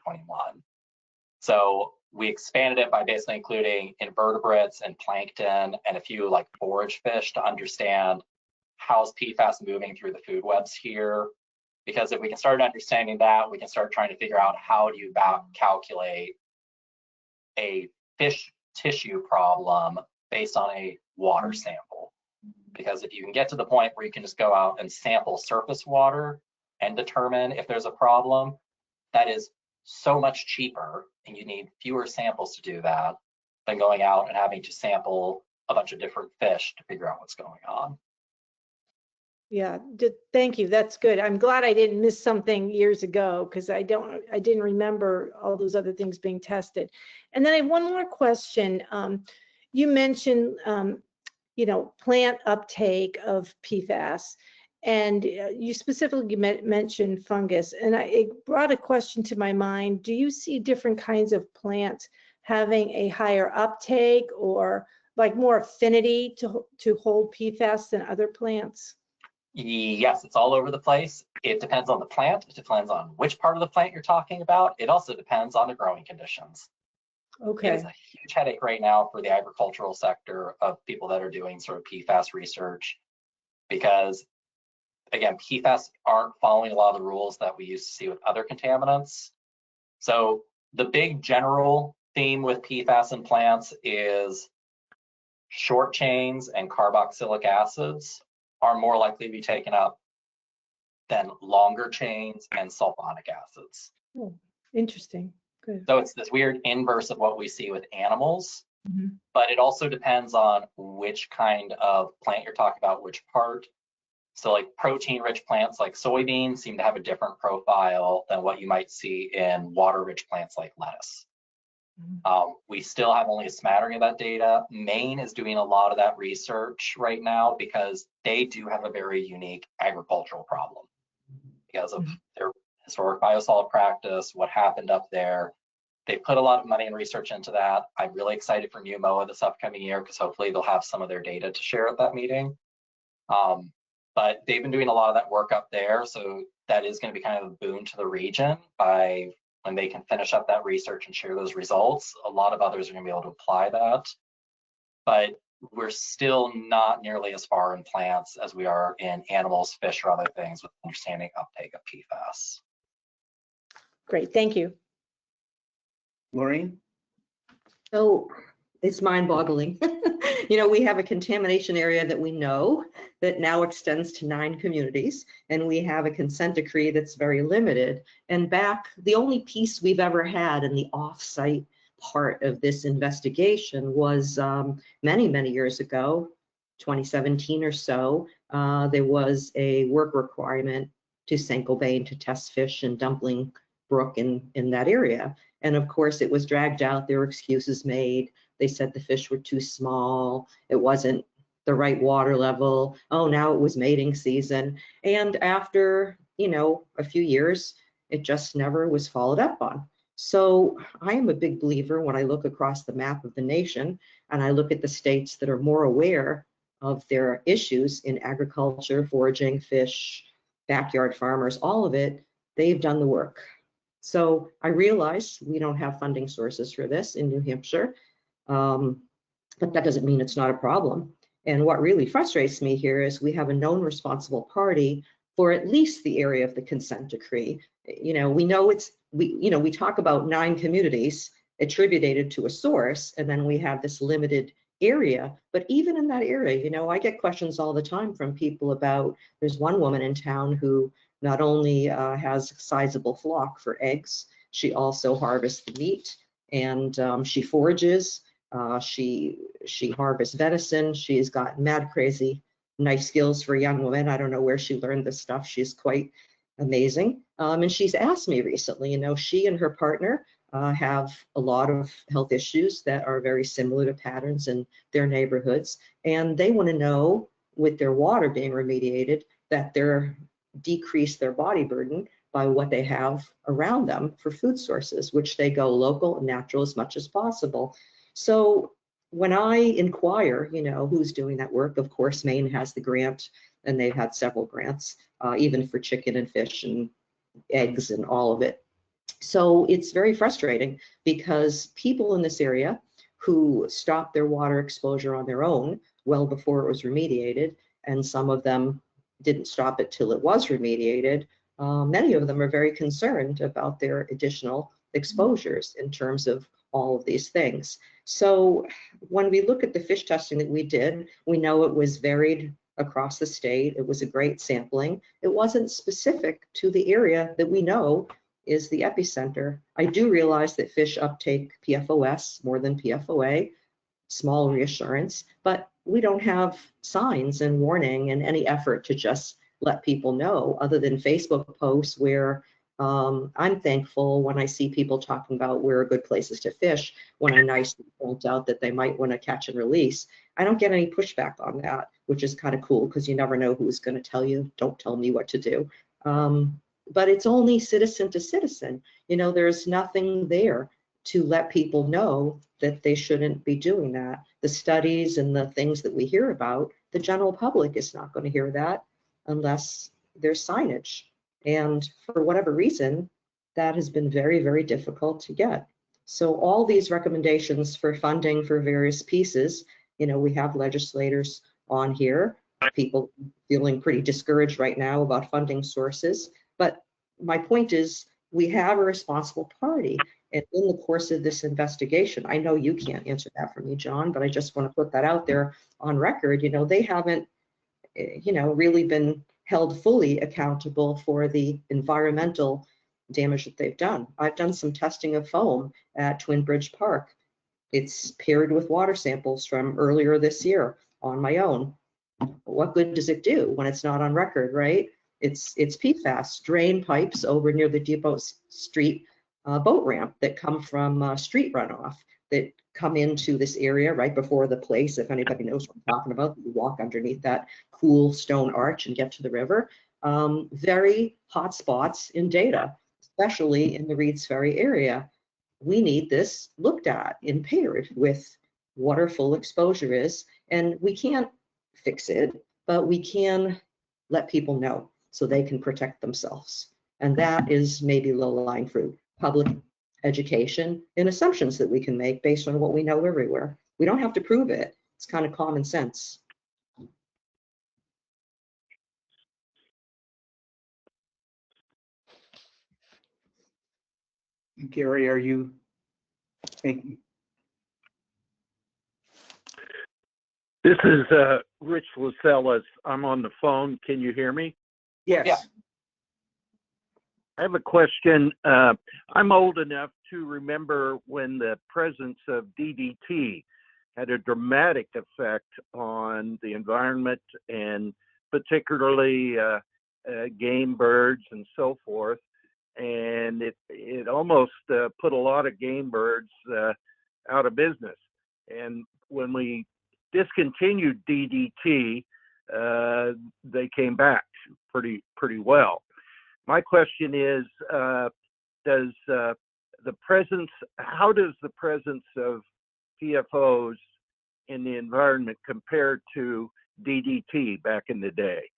So we expanded it by basically including invertebrates and plankton and a few like forage fish to understand how's PFAS moving through the food webs here. Because if we can start understanding that, we can start trying to figure out how do you calculate a fish tissue problem based on a water sample. Because if you can get to the point where you can just go out and sample surface water and determine if there's a problem, that is so much cheaper, and you need fewer samples to do that than going out and having to sample a bunch of different fish to figure out what's going on. Yeah, thank you. That's good. I'm glad I didn't miss something years ago, because I didn't remember all those other things being tested. And then I have one more question. You mentioned, plant uptake of PFAS, and you specifically mentioned fungus. And it brought a question to my mind. Do you see different kinds of plants having a higher uptake or like more affinity to hold PFAS than other plants? Yes, it's all over the place. It depends on the plant. It depends on which part of the plant you're talking about. It also depends on the growing conditions. Okay. It is a huge headache right now for the agricultural sector of people that are doing sort of PFAS research, because again, PFAS aren't following a lot of the rules that we used to see with other contaminants. So the big general theme with PFAS in plants is short chains and carboxylic acids are more likely to be taken up than longer chains and sulfonic acids. Oh, interesting. Good. So it's this weird inverse of what we see with animals, but it also depends on which kind of plant you're talking about, which part. So like protein-rich plants like soybeans seem to have a different profile than what you might see in water-rich plants like lettuce. We still have only a smattering of that data. Maine is doing a lot of that research right now because they do have a very unique agricultural problem because of their historic biosolid practice, what happened up there. They put a lot of money and research into that. I'm really excited for NUMOA this upcoming year because hopefully they'll have some of their data to share at that meeting. But they've been doing a lot of that work up there. So that is going to be kind of a boon to the region by when they can finish up that research and share those results. A lot of others are going to be able to apply that. But we're still not nearly as far in plants as we are in animals, fish, or other things with understanding uptake of PFAS. Great, thank you. Maureen? So it's mind-boggling. We have a contamination area that we know that now extends to 9 communities, and we have a consent decree that's very limited. And the only piece we've ever had in the off-site part of this investigation was many, many years ago, 2017 or so, there was a work requirement to Saint-Gobain to test fish in Dumpling Brook in that area. And of course, it was dragged out. There were excuses made. They said the fish were too small. It wasn't the right water level. Oh, now it was mating season. And after, a few years, it just never was followed up on. So I am a big believer when I look across the map of the nation and I look at the states that are more aware of their issues in agriculture, foraging, fish, backyard farmers, all of it, they've done the work. So I realize we don't have funding sources for this in New Hampshire, but that doesn't mean it's not a problem. And what really frustrates me here is we have a known responsible party for at least the area of the consent decree. We know we talk about 9 communities attributed to a source, and then we have this limited area. But even in that area, I get questions all the time from people about, there's one woman in town who not only has a sizable flock for eggs, she also harvests the meat, and she forages, she harvests venison. She's got mad crazy nice skills for a young woman. I don't know where she learned this stuff. She's quite amazing. And she's asked me recently, she and her partner have a lot of health issues that are very similar to patterns in their neighborhoods. And they want to know, with their water being remediated, that they're decrease their body burden by what they have around them for food sources, which they go local and natural as much as possible. So when I inquire, who's doing that work, of course, Maine has the grant, and they've had several grants, even for chicken and fish and eggs and all of it. So it's very frustrating because people in this area who stopped their water exposure on their own well before it was remediated, and some of them didn't stop it till it was remediated, many of them are very concerned about their additional exposures in terms of all of these things. So when we look at the fish testing that we did, we know it was varied across the state. It was a great sampling. It wasn't specific to the area that we know is the epicenter. I do realize that fish uptake PFOS more than PFOA, small reassurance, but we don't have signs and warning and any effort to just let people know, other than Facebook posts where I'm thankful when I see people talking about where are good places to fish, when I nicely point out that they might want to catch and release. I don't get any pushback on that, which is kind of cool because you never know who's going to tell you, don't tell me what to do. But it's only citizen to citizen. There's nothing there to let people know that they shouldn't be doing that. The studies and the things that we hear about, the general public is not going to hear that unless there's signage. And for whatever reason, that has been very, very difficult to get. So all these recommendations for funding for various pieces, we have legislators on here, people feeling pretty discouraged right now about funding sources. But my point is, we have a responsible party. And in the course of this investigation, I know you can't answer that for me, John, but I just want to put that out there on record. They haven't, really been held fully accountable for the environmental damage that they've done. I've done some testing of foam at Twin Bridge Park. It's paired with water samples from earlier this year on my own. What good does it do when it's not on record, right? It's PFAS, drain pipes over near the Depot Street boat ramp that come from street runoff that come into this area right before the place. If anybody knows what I'm talking about, you walk underneath that cool stone arch and get to the river. Very hot spots in data, especially in the Reeds Ferry area. We need this looked at and paired with what our full exposure is. And we can't fix it, but we can let people know so they can protect themselves. And that is maybe low-lying fruit, public education and assumptions that we can make based on what we know everywhere. We don't have to prove it. It's kind of common sense. Gary, are you thinking? This is Rich Lascelles. I'm on the phone. Can you hear me? Yes. Yeah. I have a question. I'm old enough to remember when the presence of DDT had a dramatic effect on the environment and particularly game birds and so forth. And it almost put a lot of game birds out of business. And when we discontinued DDT, they came back pretty well. My question is, how does the presence of PFOs in the environment compare to DDT back in the day?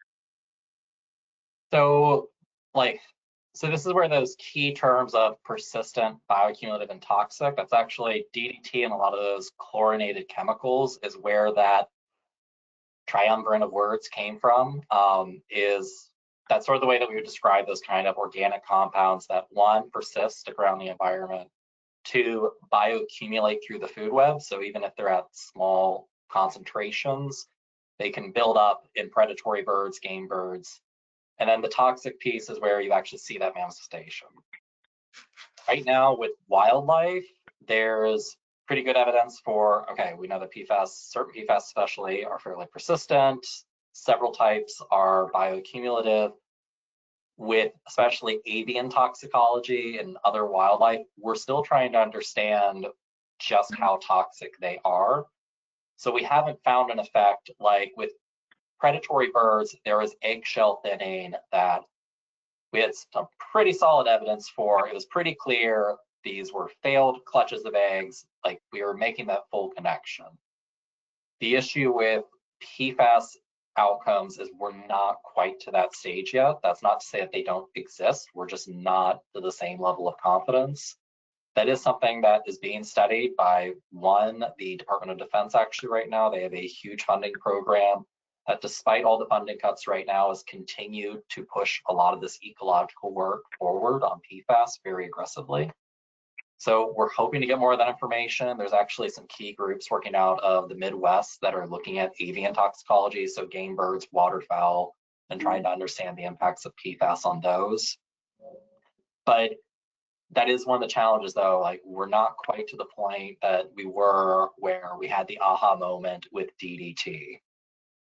So this is where those key terms of persistent, bioaccumulative, and toxic, that's actually DDT and a lot of those chlorinated chemicals is where that triumvirate of words came from. That's sort of the way that we would describe those kind of organic compounds that, one, persist, stick around the environment, two, bioaccumulate through the food web. So even if they're at small concentrations, they can build up in predatory birds, game birds. And then the toxic piece is where you actually see that manifestation. Right now with wildlife, there's pretty good evidence for, okay, we know that PFAS, certain PFAS especially, are fairly persistent. Several types are bioaccumulative. with especially avian toxicology and other wildlife, we're still trying to understand just how toxic they are. So we haven't found an effect like with predatory birds. There was eggshell thinning that we had some pretty solid evidence for. It was pretty clear these were failed clutches of eggs, like we were making that full connection. The issue with PFAS outcomes is we're not quite to that stage yet. That's not to say that they don't exist. We're just not to the same level of confidence. That is something that is being studied by the Department of Defense actually right now. They have a huge funding program that, despite all the funding cuts right now, has continued to push a lot of this ecological work forward on PFAS very aggressively. So we're hoping to get more of that information. There's actually some key groups working out of the Midwest that are looking at avian toxicology, so game birds, waterfowl, and trying to understand the impacts of PFAS on those. But that is one of the challenges, though. Like, we're not quite to the point that we were where we had the aha moment with DDT.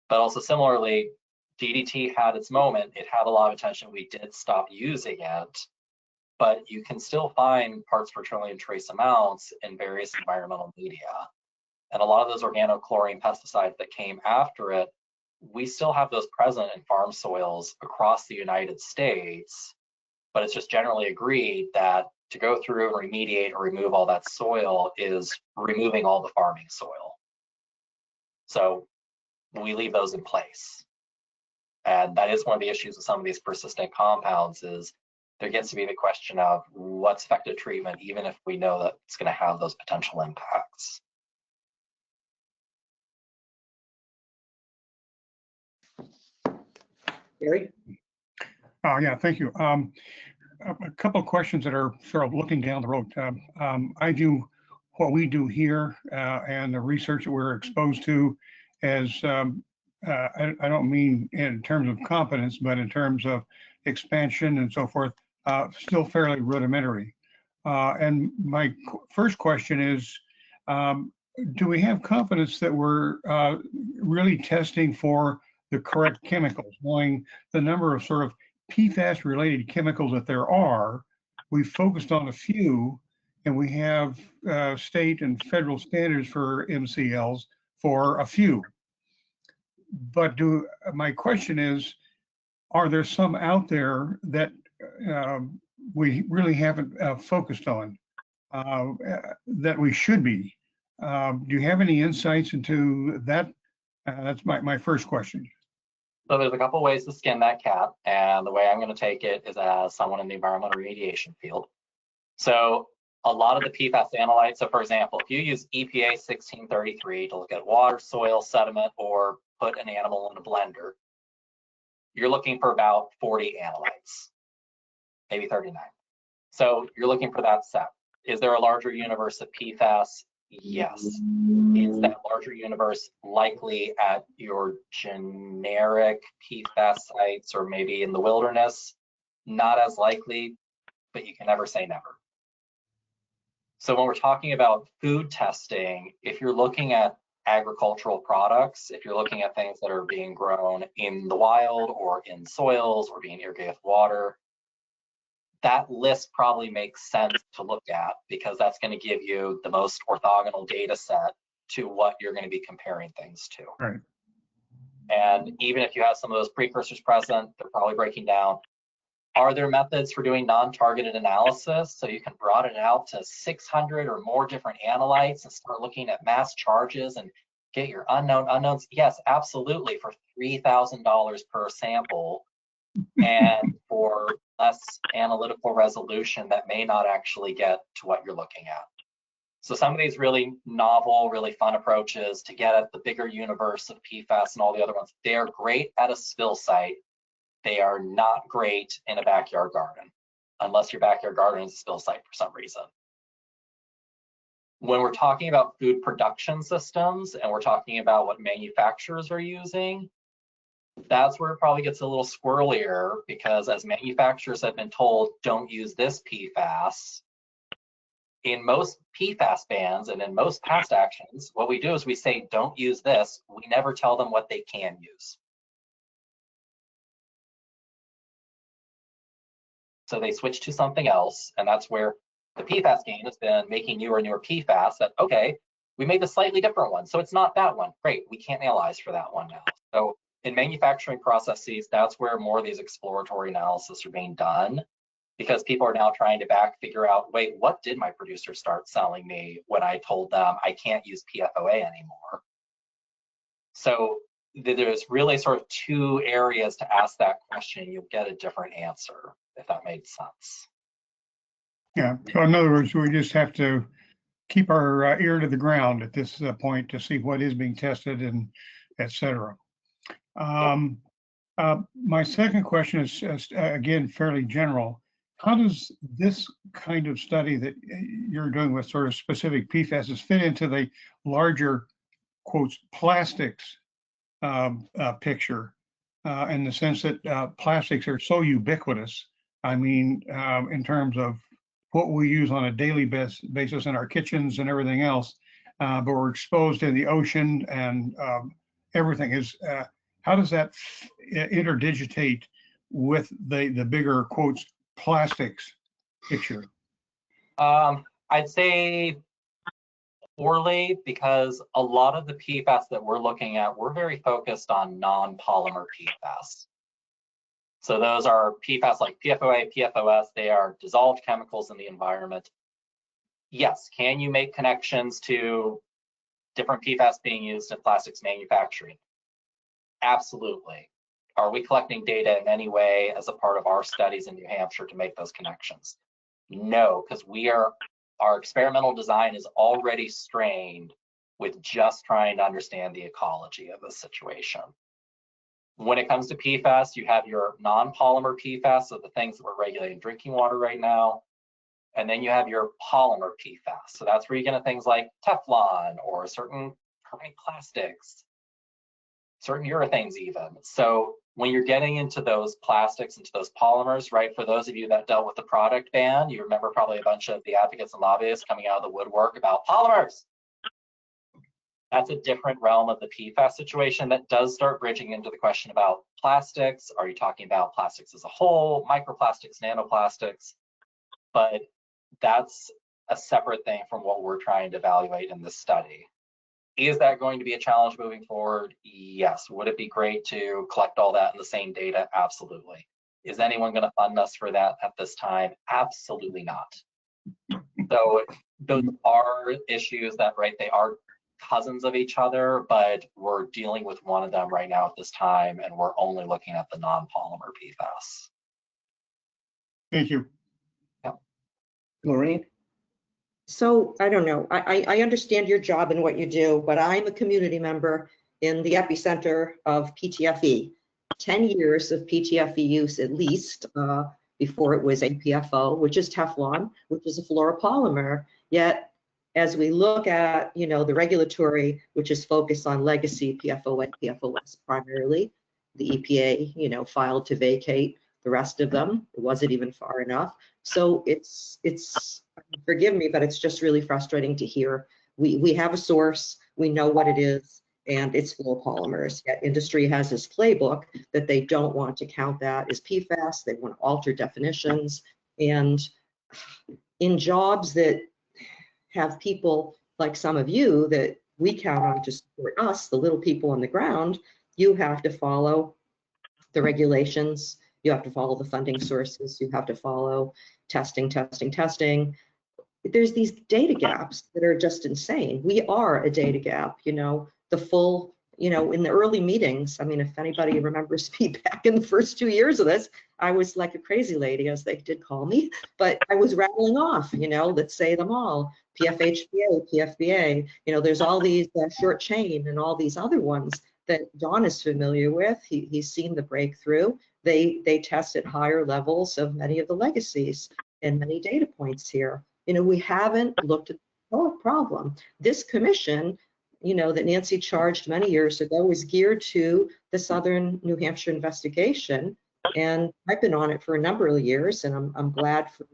But also similarly, DDT had its moment. It had a lot of attention. We did stop using it. But you can still find parts per trillion trace amounts in various environmental media. And a lot of those organochlorine pesticides that came after it, we still have those present in farm soils across the United States, but it's just generally agreed that to go through and remediate or remove all that soil is removing all the farming soil. So we leave those in place. And that is one of the issues with some of these persistent compounds is there gets to be the question of what's effective treatment, even if we know that it's going to have those potential impacts. Gary? Yeah, thank you. A couple of questions that are sort of looking down the road. I do what we do here and the research that we're exposed to as, I don't mean in terms of competence, but in terms of expansion and so forth, still fairly rudimentary. And my first question is, do we have confidence that we're really testing for the correct chemicals, knowing the number of sort of PFAS related chemicals that there are? We've focused on a few, and we have state and federal standards for MCLs for a few. But my question is, are there some out there that we really haven't focused on that we should be? Do you have any insights into that? That's my first question. So there's a couple ways to skin that cat, and the way I'm going to take it is as someone in the environmental remediation field. So a lot of the PFAS analytes, so for example, if you use EPA 1633 to look at water, soil, sediment, or put an animal in a blender, you're looking for about 40 analytes, maybe 39. So you're looking for that set. Is there a larger universe of PFAS? Yes. Is that larger universe likely at your generic PFAS sites or maybe in the wilderness? Not as likely, but you can never say never. So when we're talking about food testing, if you're looking at agricultural products, if you're looking at things that are being grown in the wild or in soils or being irrigated with water, that list probably makes sense to look at because that's going to give you the most orthogonal data set to what you're going to be comparing things to. Right. And even if you have some of those precursors present, they're probably breaking down. Are there methods for doing non-targeted analysis so you can broaden it out to 600 or more different analytes and start looking at mass charges and get your unknown unknowns? Yes, absolutely, for $3,000 per sample and for less analytical resolution that may not actually get to what you're looking at. So some of these really novel, really fun approaches to get at the bigger universe of PFAS and all the other ones, they are great at a spill site. They are not great in a backyard garden, unless your backyard garden is a spill site for some reason. When we're talking about food production systems and we're talking about what manufacturers are using, that's where it probably gets a little squirrelier because as manufacturers have been told, don't use this PFAS, in most PFAS bans and in most past actions, what we do is we say, don't use this. We never tell them what they can use. So they switch to something else, and that's where the PFAS game has been making newer and newer PFAS that, okay, we made a slightly different one. So it's not that one. Great, we can't analyze for that one now. So in manufacturing processes, that's where more of these exploratory analysis are being done, because people are now trying to figure out, wait, what did my producer start selling me when I told them I can't use PFOA anymore? So there's really sort of two areas to ask that question. You'll get a different answer, if that made sense. Yeah, so in other words, we just have to keep our ear to the ground at this point to see what is being tested and et cetera. My second question is again, fairly general. How does this kind of study that you're doing with sort of specific PFAS fit into the larger, quotes, plastics picture, in the sense that plastics are so ubiquitous? I mean, in terms of what we use on a daily basis in our kitchens and everything else, but we're exposed in the ocean and everything is, how does that interdigitate with the bigger, quotes, plastics picture? I'd say poorly, because a lot of the PFAS that we're looking at, we're very focused on non-polymer PFAS. So those are PFAS like PFOA, PFOS, they are dissolved chemicals in the environment. Yes, can you make connections to different PFAS being used in plastics manufacturing? Absolutely. Are we collecting data in any way as a part of our studies in New Hampshire to make those connections? No, because our experimental design is already strained with just trying to understand the ecology of the situation. When it comes to PFAS, you have your non-polymer PFAS, so the things that we're regulating drinking water right now, and then you have your polymer PFAS. So that's where you get into things like Teflon or certain carbon plastics, certain urethanes even. So when you're getting into those plastics, into those polymers, right, for those of you that dealt with the product ban, you remember probably a bunch of the advocates and lobbyists coming out of the woodwork about polymers. That's a different realm of the PFAS situation that does start bridging into the question about plastics. Are you talking about plastics as a whole, microplastics, nanoplastics? But that's a separate thing from what we're trying to evaluate in this study. Is that going to be a challenge moving forward? Yes. Would it be great to collect all that in the same data? Absolutely. Is anyone going to fund us for that at this time? Absolutely not. So those are issues that, right, they are cousins of each other, but we're dealing with one of them right now at this time, and we're only looking at the non-polymer PFAS. Thank you. Yeah. Maureen? So I don't know, I understand your job and what you do, but I'm a community member in the epicenter of PTFE. 10 years of PTFE use at least, before it was APFO, which is Teflon, which is a fluoropolymer. Yet, as we look at, you know, the regulatory, which is focused on legacy PFO and PFOS primarily, the EPA, you know, filed to vacate the rest of them. It wasn't even far enough. So it's forgive me, but it's just really frustrating to hear. We have a source, we know what it is, and it's fluoropolymers. Yet industry has this playbook that they don't want to count that as PFAS. They want to alter definitions. And in jobs that have people like some of you that we count on to support us, the little people on the ground, you have to follow the regulations, you have to follow the funding sources, you have to follow testing. There's these data gaps that are just insane. We are a data gap, you know, the full, you know, in the early meetings. I mean, if anybody remembers me back in the first 2 years of this, I was like a crazy lady, as they did call me, but I was rattling off, you know, let's say them all, PFHBA, PFBA, you know, there's all these short chain and all these other ones that Don is familiar with. He's seen the breakthrough. They test at higher levels of many of the legacies and many data points here. You know, we haven't looked at the whole problem. This commission, you know, that Nancy charged many years ago is geared to the Southern New Hampshire investigation. And I've been on it for a number of years, and I'm glad for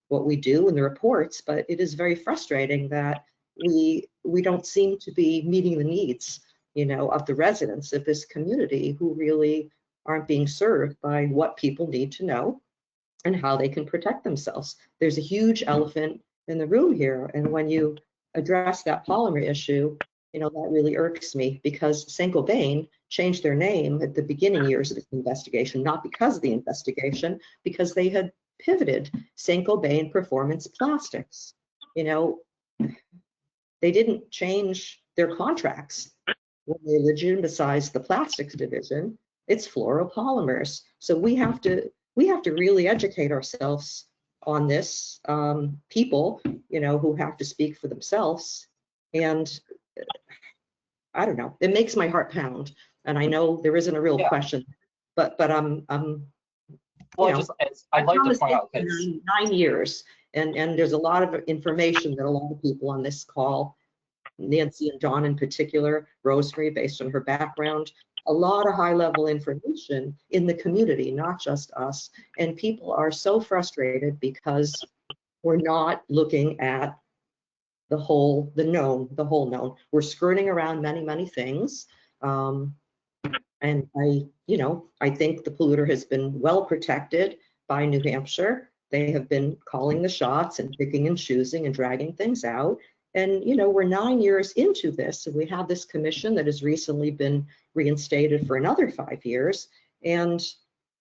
what we do and the reports, but it is very frustrating that we don't seem to be meeting the needs, you know, of the residents of this community who really aren't being served by what people need to know. and how they can protect themselves. There's a huge elephant in the room here. And when you address that polymer issue, that really irks me, because Saint-Gobain changed their name at the beginning years of this investigation, not because of the investigation, because they had pivoted Saint-Gobain Performance Plastics. They didn't change their contracts when they legitimized the plastics division. It's fluoropolymers. So we have to really educate ourselves on this. People, who have to speak for themselves. And I don't know, it makes my heart pound. And I know there isn't a real question, but I'm well, I'd like to point out that 9 years, and there's a lot of information that a lot of people on this call, Nancy and John in particular, Rosemary, based on her background, a lot of high-level information in the community, not just us. And people are so frustrated because we're not looking at the whole known. We're skirting around many, many things. And I think the polluter has been well protected by New Hampshire. They have been calling the shots and picking and choosing and dragging things out. And, we're 9 years into this, and we have this commission that has recently been reinstated for another 5 years. And,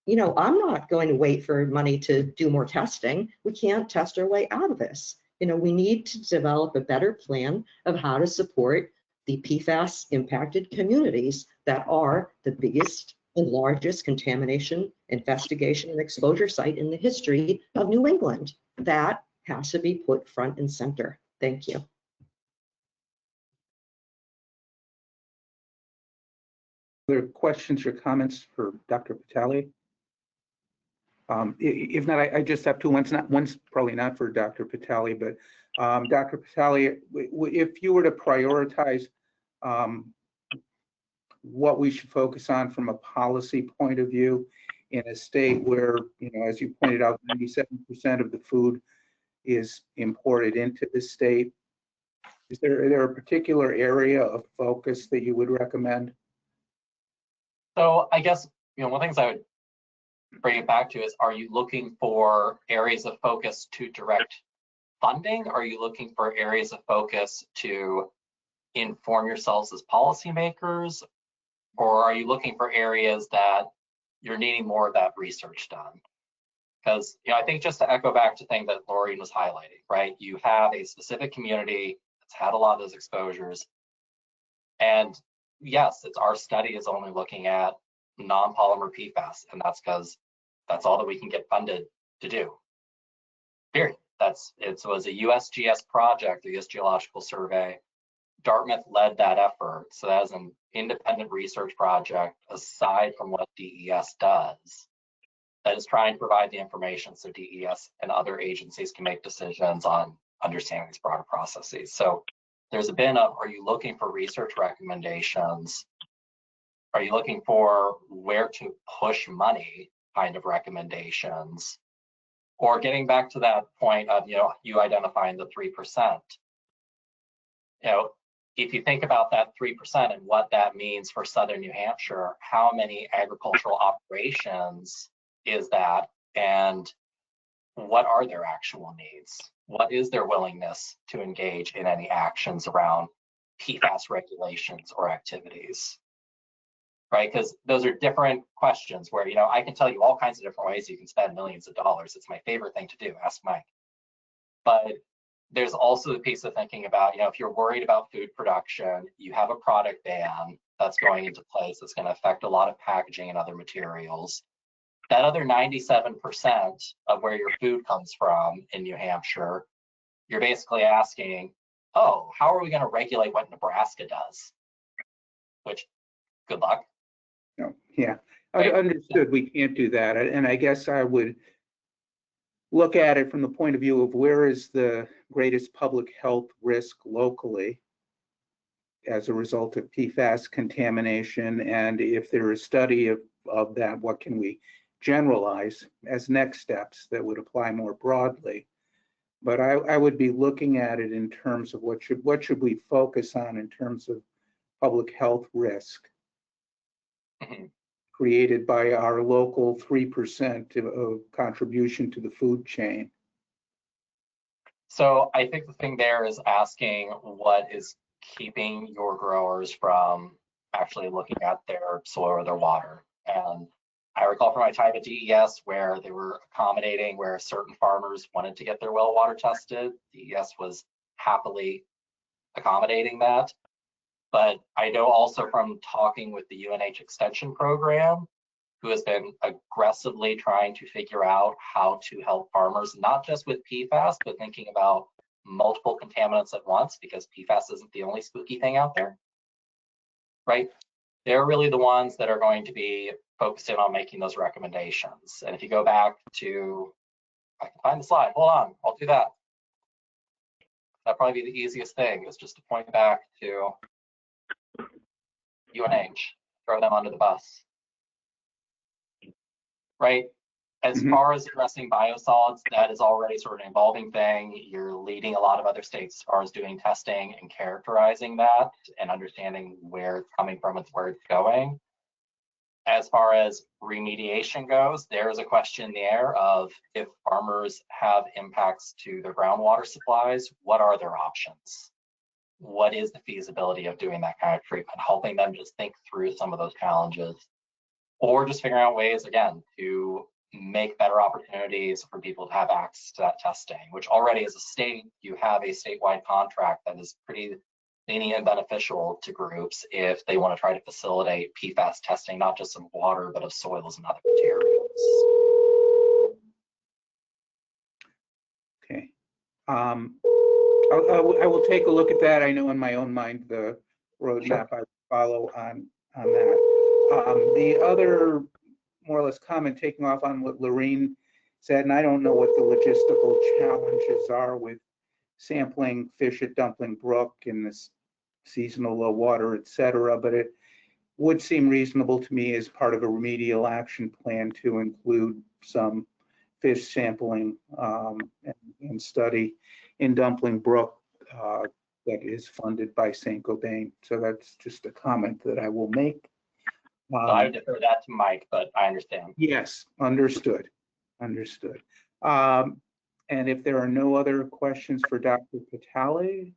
I'm not going to wait for money to do more testing. We can't test our way out of this. We need to develop a better plan of how to support the PFAS impacted communities that are the biggest and largest contamination, investigation, and exposure site in the history of New England. That has to be put front and center. Thank you. Other questions or comments for Dr. Patali? If not, I just have two. One's probably not for Dr. Patali, but Dr. Patali, if you were to prioritize what we should focus on from a policy point of view in a state where, as you pointed out, 97% of the food is imported into the state, is there a particular area of focus that you would recommend? So I guess, one of the things I would bring it back to is, are you looking for areas of focus to direct funding? Are you looking for areas of focus to inform yourselves as policymakers? Or are you looking for areas that you're needing more of that research done? Because, I think just to echo back to things that Laureen was highlighting, right? You have a specific community that's had a lot of those exposures. And yes, our study is only looking at non-polymer PFAS, and that's because that's all that we can get funded to do. Period. It was a USGS project, the US Geological Survey. Dartmouth led that effort. So that is an independent research project aside from what DES does, that is trying to provide the information so DES and other agencies can make decisions on understanding these broader processes. So there's a bin of, are you looking for research recommendations? Are you looking for where to push money kind of recommendations? Or getting back to that point of, you identifying the 3%. If you think about that 3% and what that means for Southern New Hampshire, how many agricultural operations is that? And what are their actual needs? What is their willingness to engage in any actions around PFAS regulations or activities? Right, because those are different questions where, I can tell you all kinds of different ways you can spend millions of dollars. It's my favorite thing to do, ask Mike. But there's also the piece of thinking about, if you're worried about food production, you have a product ban that's going into place that's going to affect a lot of packaging and other materials. That other 97% of where your food comes from in New Hampshire, you're basically asking, oh, how are we going to regulate what Nebraska does? Which, good luck. No, yeah, I understood. We can't do that. And I guess I would look at it from the point of view of where is the greatest public health risk locally as a result of PFAS contamination. And if there is a study of that, what can we generalize as next steps that would apply more broadly? But I would be looking at it in terms of what should we focus on in terms of public health risk. created by our local 3% of contribution to the food chain. So I think the thing there is asking what is keeping your growers from actually looking at their soil or their water. And I recall from my time at DES where they were accommodating where certain farmers wanted to get their well water tested. DES was happily accommodating that. But I know also from talking with the UNH extension program, who has been aggressively trying to figure out how to help farmers, not just with PFAS, but thinking about multiple contaminants at once, because PFAS isn't the only spooky thing out there, right? They're really the ones that are going to be focused in on making those recommendations. And if you go back to, I can find the slide, hold on, I'll do that. That'd probably be the easiest thing, is just to point back to UNH, throw them under the bus. Right? As far as addressing biosolids, that is already sort of an evolving thing. You're leading a lot of other states as far as doing testing and characterizing that and understanding where it's coming from and where it's going. As far as remediation goes, there is a question in the air of if farmers have impacts to their groundwater supplies, what are their options? What is the feasibility of doing that kind of treatment? Helping them just think through some of those challenges, or just figuring out ways, again, to make better opportunities for people to have access to that testing, which already as a state, you have a statewide contract that is pretty lenient and beneficial to groups if they want to try to facilitate PFAS testing, not just of water, but of soils and other materials. Okay. I will take a look at that. I know in my own mind the roadmap I follow on that. The other more or less comment, taking off on what Lorene said, and I don't know what the logistical challenges are with sampling fish at Dumpling Brook in this seasonal low water, et cetera, but it would seem reasonable to me as part of a remedial action plan to include some fish sampling and study in Dumpling Brook that is funded by St. Gobain. So that's just a comment that I will make. So I would defer that to Mike, but I understand. Yes, understood. Understood. And if there are no other questions for Dr. Patale,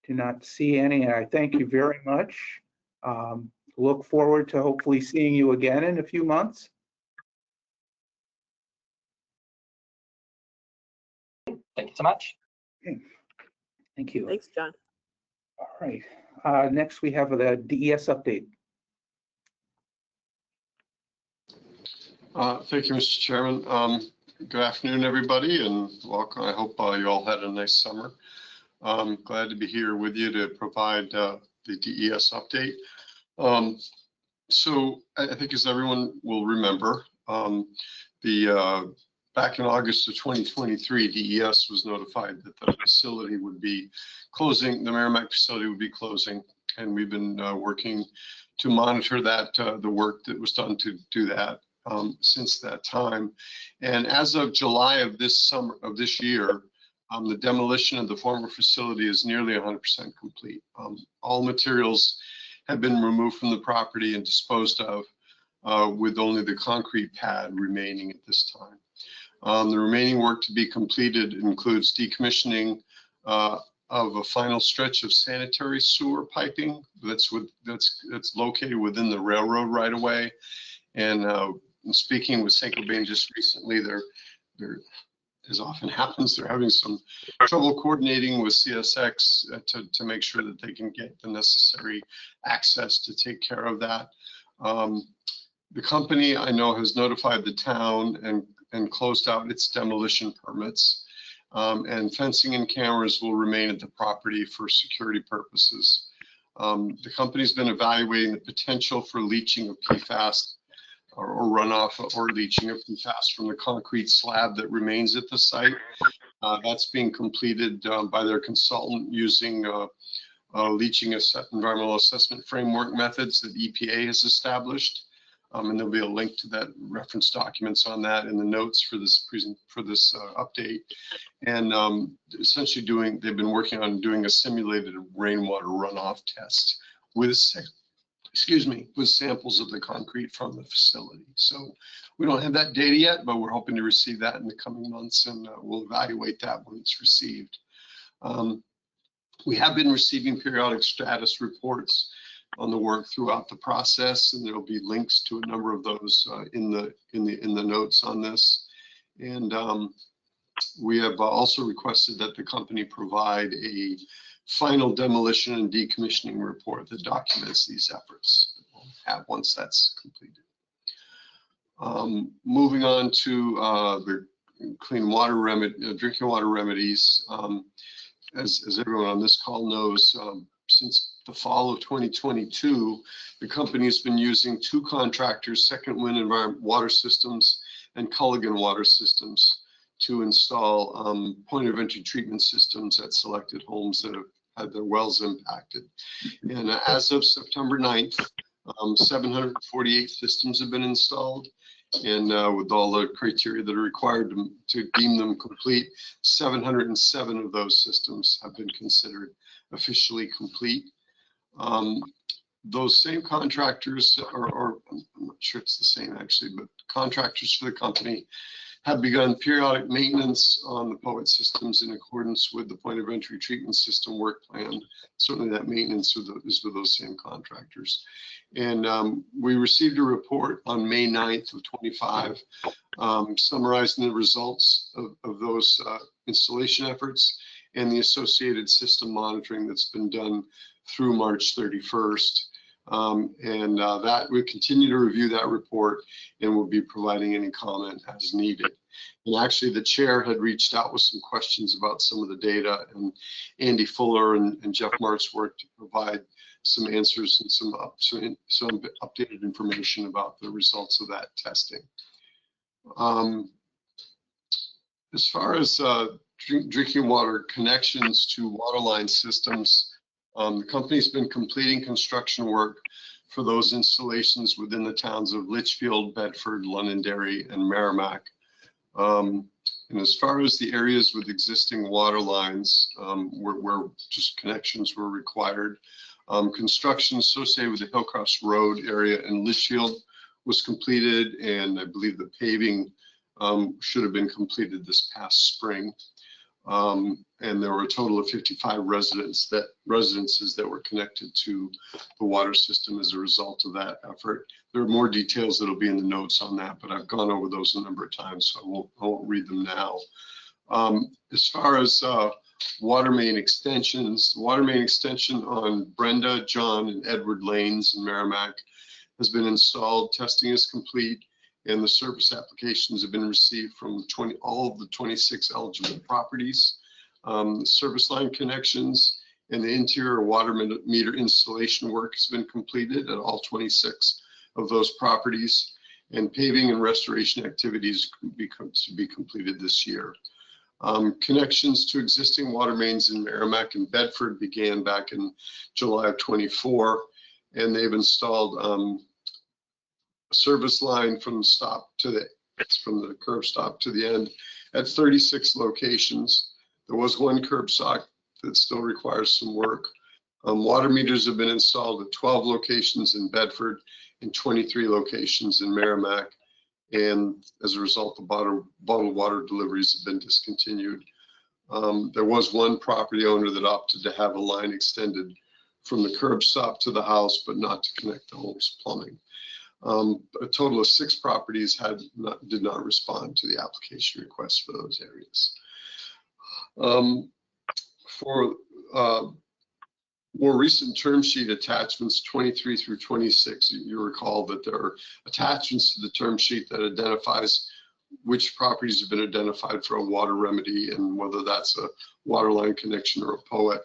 do not see any. I thank you very much. Look forward to hopefully seeing you again in a few months. Thank you so much. Okay. Thank you. Thanks, John. All right. Next, we have the DES update. Thank you, Mr. Chairman. Good afternoon, everybody, and welcome. I hope you all had a nice summer. Glad to be here with you to provide the DES update. So I think, as everyone will remember, back in August of 2023, DES was notified that the facility would be closing, the Merrimack facility would be closing, and we've been working to monitor that, the work that was done to do that. Since that time, and as of July of this year, the demolition of the former facility is nearly 100% complete. All materials have been removed from the property and disposed of, with only the concrete pad remaining at this time. The remaining work to be completed includes decommissioning of a final stretch of sanitary sewer piping that's located within the railroad right of way, and speaking with St. Gobain just recently, they're, as often happens, they're having some trouble coordinating with CSX to make sure that they can get the necessary access to take care of that. The company, I know, has notified the town and closed out its demolition permits, and fencing and cameras will remain at the property for security purposes. The company's been evaluating the potential for leaching of PFAS or runoff or leaching of PFAS from the concrete slab that remains at the site. That's being completed by their consultant using leaching environmental assessment framework methods that EPA has established. And there'll be a link to that reference documents on that in the notes for this update. And essentially they've been working on doing a simulated rainwater runoff test with excuse me, with samples of the concrete from the facility. So we don't have that data yet, but we're hoping to receive that in the coming months, and we'll evaluate that when it's received. We have been receiving periodic status reports on the work throughout the process, and there'll be links to a number of those in the notes on this. And we have also requested that the company provide a final demolition and decommissioning report that documents these efforts that we'll have once that's completed. Moving on to the clean water drinking water remedies. As everyone on this call knows, since the fall of 2022, the company has been using two contractors, Second Wind Environment Water Systems and Culligan Water Systems, to install point of entry treatment systems at selected homes that have had their wells impacted. And as of September 9th, 748 systems have been installed. And with all the criteria that are required to deem them complete, 707 of those systems have been considered officially complete. Those same contractors, or I'm not sure it's the same actually, but contractors for the company have begun periodic maintenance on the POET systems in accordance with the point of entry treatment system work plan. Certainly that maintenance is with those same contractors. And we received a report on May 9th of 25, summarizing the results of those installation efforts and the associated system monitoring that's been done through March 31st. That we continue to review that report, and we'll be providing any comment as needed. And actually the chair had reached out with some questions about some of the data, and Andy Fuller and Jeff Martz worked to provide some answers and some updated information about the results of that testing. As far as drinking water connections to waterline systems, the company's been completing construction work for those installations within the towns of Litchfield, Bedford, Londonderry, and Merrimack. And as far as the areas with existing water lines where just connections were required, construction associated with the Hillcross Road area in Litchfield was completed, and I believe the paving should have been completed this past spring. And there were a total of 55 residences that were connected to the water system as a result of that effort. There are more details that'll be in the notes on that, but I've gone over those a number of times, so I won't read them now. As far as water main extensions, the water main extension on Brenda, John, and Edward Lanes in Merrimack has been installed. Testing is complete, and the service applications have been received from all of the 26 eligible properties. The service line connections and the interior water meter installation work has been completed at all 26 of those properties, and paving and restoration activities to be completed this year. Connections to existing water mains in Merrimack and Bedford began back in July of 24, and they've installed a service line from the curb stop to the end at 36 locations. There was one curb stop that still requires some work. Water meters have been installed at 12 locations in Bedford and 23 locations in Merrimack. And as a result, the bottled water deliveries have been discontinued. There was one property owner that opted to have a line extended from the curb stop to the house, but not to connect the home's plumbing. A total of 6 properties did not respond to the application request for those areas. For more recent term sheet attachments 23 through 26, you recall that there are attachments to the term sheet that identifies which properties have been identified for a water remedy and whether that's a water line connection or a POET.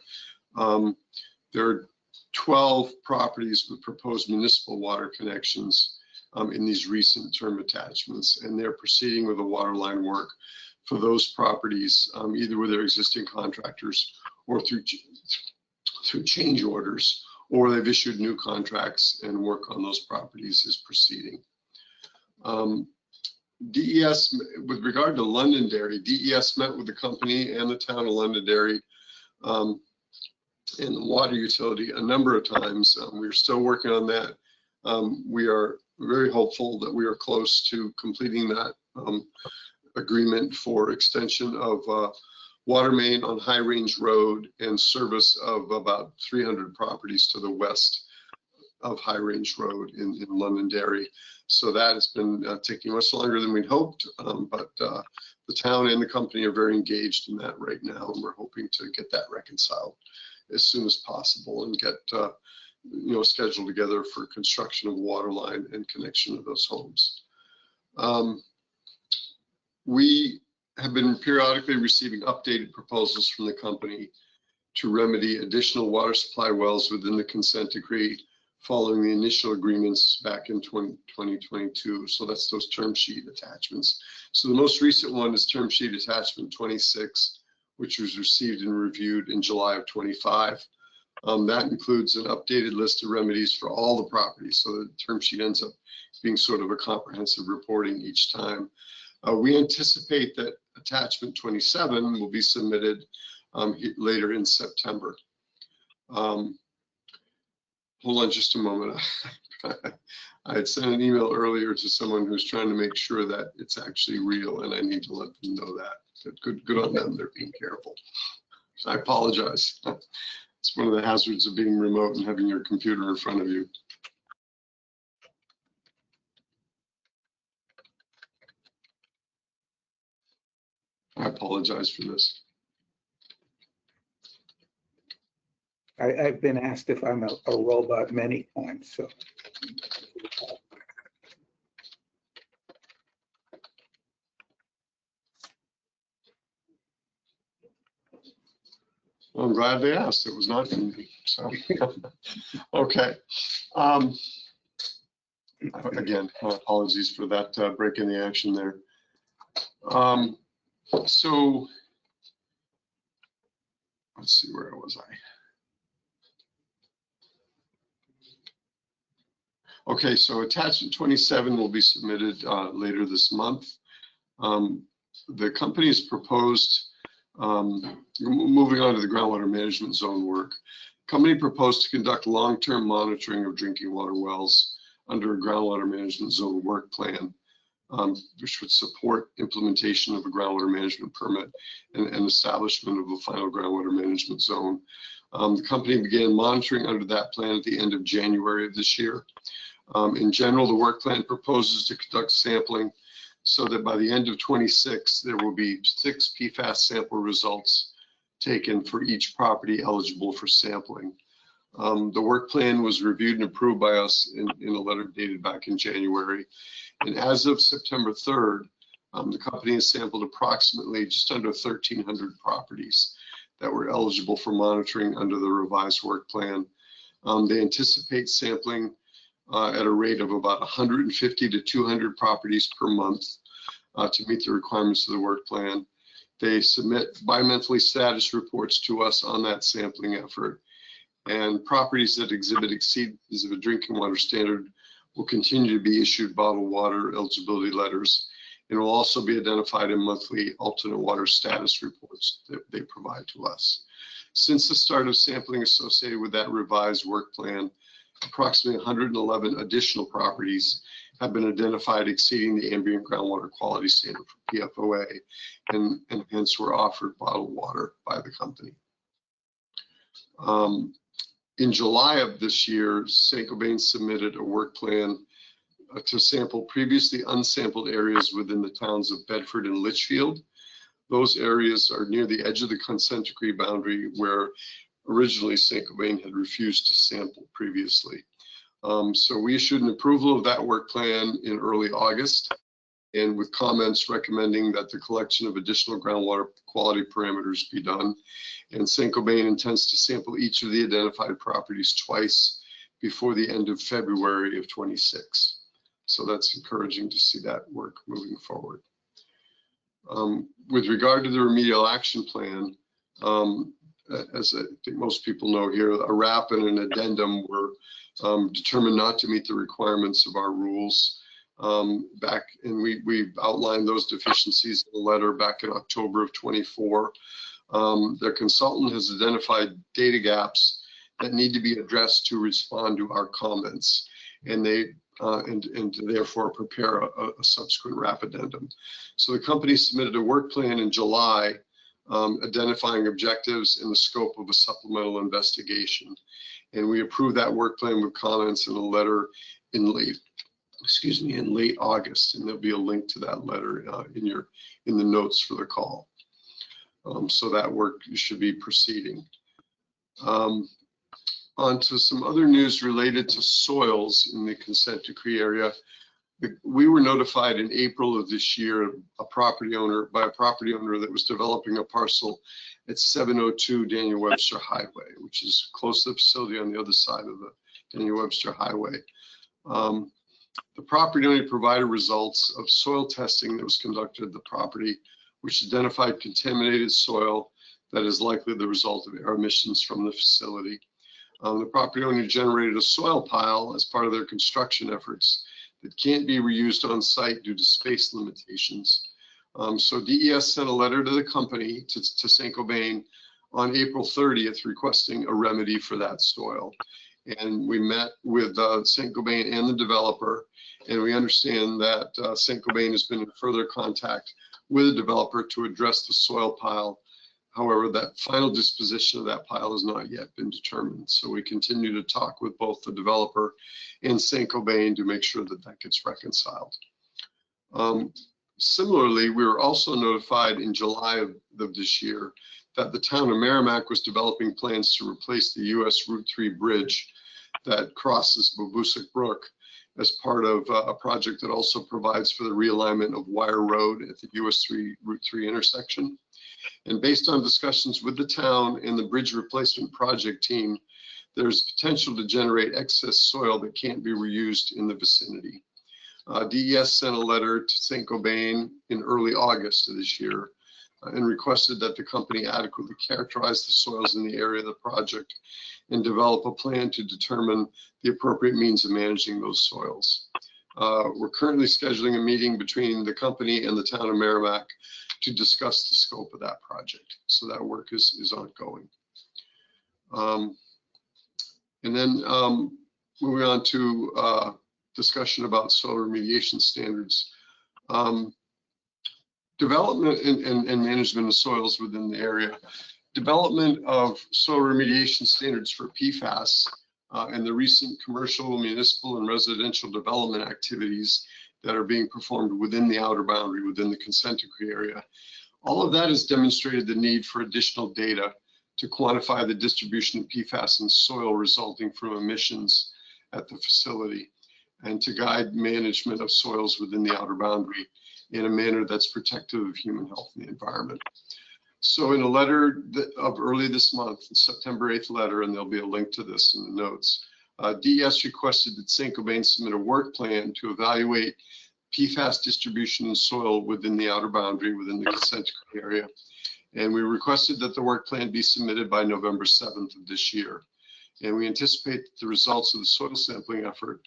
There are 12 properties with proposed municipal water connections in these recent term attachments, and they're proceeding with the water line work for those properties, either with their existing contractors or through change orders, or they've issued new contracts, and work on those properties is proceeding. DES, with regard to Londonderry, DES met with the company and the town of Londonderry and the water utility a number of times. We're still working on that We are very hopeful that we are close to completing that agreement for extension of water main on High Range Road and service of about 300 properties to the west of High Range Road in Londonderry. So that has been taking much longer than we'd hoped, but the town and the company are very engaged in that right now, and we're hoping to get that reconciled as soon as possible and get scheduled together for construction of water line and connection of those homes. We have been periodically receiving updated proposals from the company to remedy additional water supply wells within the consent decree following the initial agreements back in 2022. So that's those term sheet attachments. So the most recent one is term sheet attachment 26, which was received and reviewed in July of 25. That includes an updated list of remedies for all the properties. So the term sheet ends up being sort of a comprehensive reporting each time. We anticipate that attachment 27 will be submitted later in September. Hold on just a moment. I had sent an email earlier to someone who's trying to make sure that it's actually real, and I need to let them know that. Good on them, they're being careful. So I apologize. It's one of the hazards of being remote and having your computer in front of you. I apologize for this. I've been asked if I'm a robot many times, so. Well, I'm glad they asked. It was not for me. So, okay. Again, my apologies for that break in the action there. So let's see, where was I? Okay, so attachment 27 will be submitted later this month. The company's proposed, moving on to the groundwater management zone work, company proposed to conduct long-term monitoring of drinking water wells under a groundwater management zone work plan, which would support implementation of a groundwater management permit and establishment of a final groundwater management zone. The company began monitoring under that plan at the end of January of this year. In general, the work plan proposes to conduct sampling so that by the end of 26, there will be 6 PFAS sample results taken for each property eligible for sampling. The work plan was reviewed and approved by us in a letter dated back in January. And as of September 3rd, the company has sampled approximately just under 1,300 properties that were eligible for monitoring under the revised work plan. They anticipate sampling at a rate of about 150 to 200 properties per month to meet the requirements of the work plan. They submit bi-monthly status reports to us on that sampling effort, and properties that exhibit exceedances of a drinking water standard will continue to be issued bottled water eligibility letters, and will also be identified in monthly alternate water status reports that they provide to us. Since the start of sampling associated with that revised work plan, approximately 111 additional properties have been identified exceeding the ambient groundwater quality standard for PFOA, and hence were offered bottled water by the company. In July of this year, Saint-Gobain submitted a work plan to sample previously unsampled areas within the towns of Bedford and Litchfield. Those areas are near the edge of the consent decree boundary where originally Saint-Gobain had refused to sample previously. So we issued an approval of that work plan in early August, and with comments recommending that the collection of additional groundwater quality parameters be done. And Saint-Gobain intends to sample each of the identified properties twice before the end of February of 26. So that's encouraging to see that work moving forward. With regard to the remedial action plan, as I think most people know here, a RAP and an addendum were determined not to meet the requirements of our rules back, and we outlined those deficiencies in a letter back in October of 24. Their consultant has identified data gaps that need to be addressed to respond to our comments. and they and therefore prepare a subsequent RAP addendum. So the company submitted a work plan in July identifying objectives and the scope of a supplemental investigation. And we approved that work plan with comments in a letter in late August, and there'll be a link to that letter in the notes for the call. So that work should be proceeding. On to some other news related to soils in the consent decree area. We were notified in April of this year by a property owner that was developing a parcel at 702 Daniel Webster Highway, which is close to the facility on the other side of the Daniel Webster Highway. The property owner provided results of soil testing that was conducted at the property, which identified contaminated soil that is likely the result of air emissions from the facility. The property owner generated a soil pile as part of their construction efforts that can't be reused on site due to space limitations. So DES sent a letter to the company, to Saint-Gobain, on April 30th requesting a remedy for that soil. And we met with Saint-Gobain and the developer, and we understand that Saint-Gobain has been in further contact with the developer to address the soil pile. However, that final disposition of that pile has not yet been determined. So we continue to talk with both the developer and Saint-Gobain to make sure that that gets reconciled. Similarly, we were also notified in July of this year that the town of Merrimack was developing plans to replace the US Route 3 bridge that crosses Babusick Brook as part of a project that also provides for the realignment of Wire Road at the US Route 3 intersection. And based on discussions with the town and the bridge replacement project team, there's potential to generate excess soil that can't be reused in the vicinity. DES sent a letter to Saint-Gobain in early August of this year and requested that the company adequately characterize the soils in the area of the project and develop a plan to determine the appropriate means of managing those soils. We're currently scheduling a meeting between the company and the town of Merrimack to discuss the scope of that project. So that work is ongoing. And then moving on to discussion about soil remediation standards. Development and management of soils within the area. Development of soil remediation standards for PFAS and the recent commercial, municipal, and residential development activities that are being performed within the outer boundary, within the consent decree area. All of that has demonstrated the need for additional data to quantify the distribution of PFAS in soil resulting from emissions at the facility and to guide management of soils within the outer boundary in a manner that's protective of human health and the environment. So in a letter of early this month, the September 8th letter, and there'll be a link to this in the notes, DES requested that Saint-Gobain submit a work plan to evaluate PFAS distribution in soil within the outer boundary, within the consent decree area. And we requested that the work plan be submitted by November 7th of this year. And we anticipate that the results of the soil sampling effort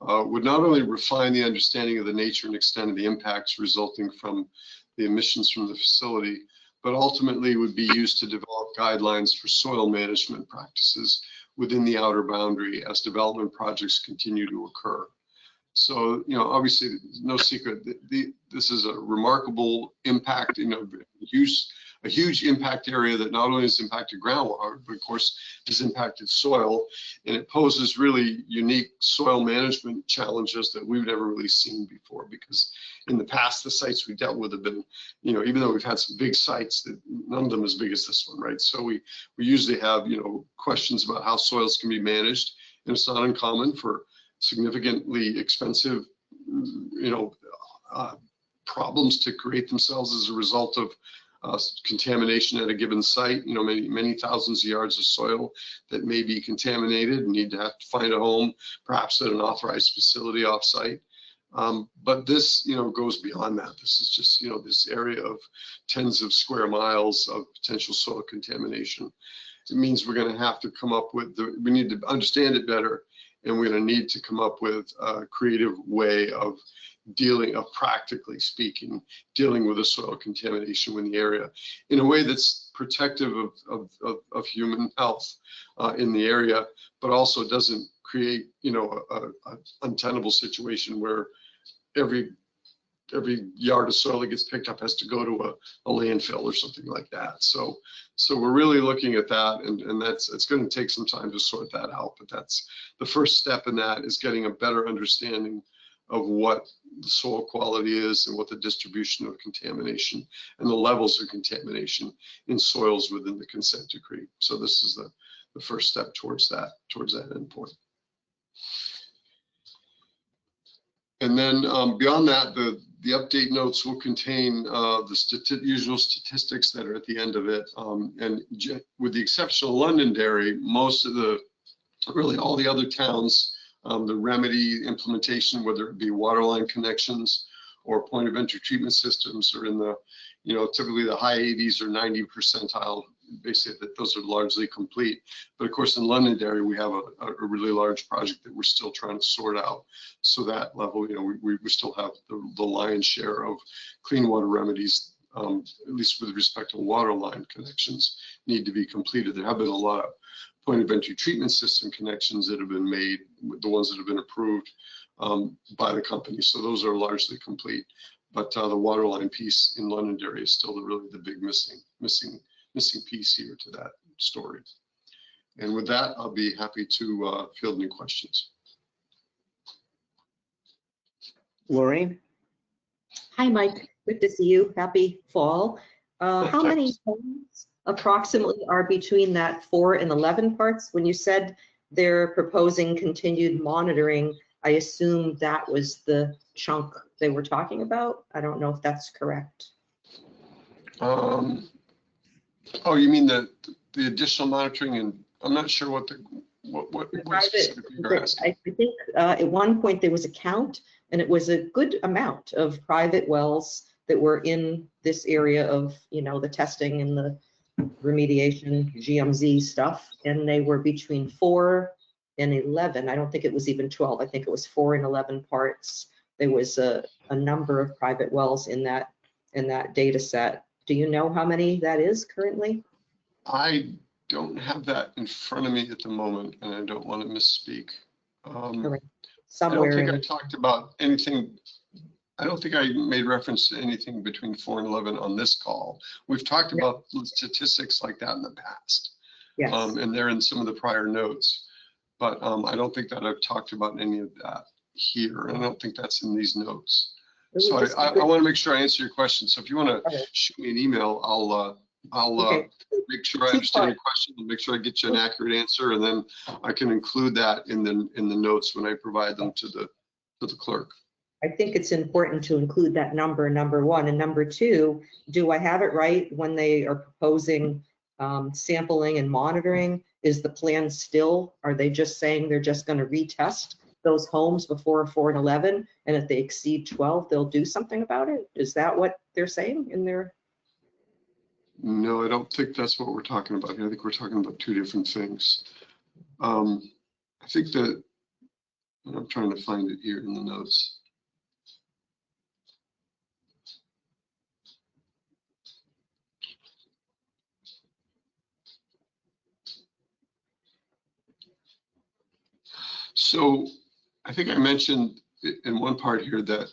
would not only refine the understanding of the nature and extent of the impacts resulting from the emissions from the facility, but ultimately would be used to develop guidelines for soil management practices within the outer boundary as development projects continue to occur. So, you know, obviously, no secret, this is a remarkable impact, you know, a huge impact area that not only has impacted groundwater, but of course has impacted soil, and it poses really unique soil management challenges that we've never really seen before, because in the past, the sites we dealt with have been, you know, even though we've had some big sites, that none of them as big as this one, right? So we usually have, you know, questions about how soils can be managed, and it's not uncommon for significantly expensive, you know, problems to create themselves as a result of contamination at a given site. You know, many thousands of yards of soil that may be contaminated and need to have to find a home, perhaps at an authorized facility off-site. But this, you know, goes beyond that. This is just, you know, this area of tens of square miles of potential soil contamination. It means we're going to have to come up with, we need to understand it better, and we're going to need to come up with a creative way of dealing, of practically speaking, dealing with the soil contamination in the area in a way that's protective of human health in the area, but also doesn't create, a untenable situation where every yard of soil that gets picked up has to go to a landfill or something like that. So we're really looking at that, and it's going to take some time to sort that out. But that's the first step in that, is getting a better understanding of what the soil quality is and what the distribution of contamination and the levels of contamination in soils within the consent decree. So this is the first step towards that endpoint. And then beyond that, the update notes will contain the usual statistics that are at the end of it. And with the exception of Londonderry, most of really all the other towns, the remedy implementation, whether it be water line connections or point of entry treatment systems, are in the, typically the high 80s or 90 percentile. Basically, that those are largely complete. But of course, in Londonderry, we have a really large project that we're still trying to sort out. So that level, we still have the lion's share of clean water remedies, at least with respect to water line connections, need to be completed. There have been a lot of point of entry treatment system connections that have been made, the ones that have been approved by the company. So those are largely complete. But the water line piece in Londonderry is still really the big missing piece here to that story. And with that, I'll be happy to field any questions. Maureen? Hi, Mike. Good to see you. Happy fall. How many homes approximately are between that 4 and 11 parts? When you said they're proposing continued monitoring, I assume that was the chunk they were talking about. I don't know if that's correct. Oh, you mean the additional monitoring? And I'm not sure what specifically you're asking. I think at one point there was a count, and it was a good amount of private wells that were in this area of, the testing and the remediation GMZ stuff, and they were between 4 and 11. I don't think it was even 12. I think it was 4 and 11 parts. There was a number of private wells in that data set. Do you know how many that is currently? I don't have that in front of me at the moment, and I don't want to misspeak. Somewhere I don't think I talked about anything. I don't think I made reference to anything between 4 and 11 on this call. We've talked about statistics like that in the past. Yes. And they're in some of the prior notes. But I don't think that I've talked about any of that here. And I don't think that's in these notes. So I want to make sure I answer your question. So if you want to shoot me an email, I'll make sure I understand your question and make sure I get you an accurate answer, and then I can include that in the notes when I provide them to the clerk. I think it's important to include that number 1, and number 2. Do I have it right when they are proposing sampling and monitoring? Is the plan still? Are they just saying they're just going to retest those homes before 4 and 11, and if they exceed 12, they'll do something about it? Is that what they're saying in their? No, I don't think that's what we're talking about here. I think we're talking about 2 different things. I think that, and I'm trying to find it here in the notes. So I think I mentioned in one part here that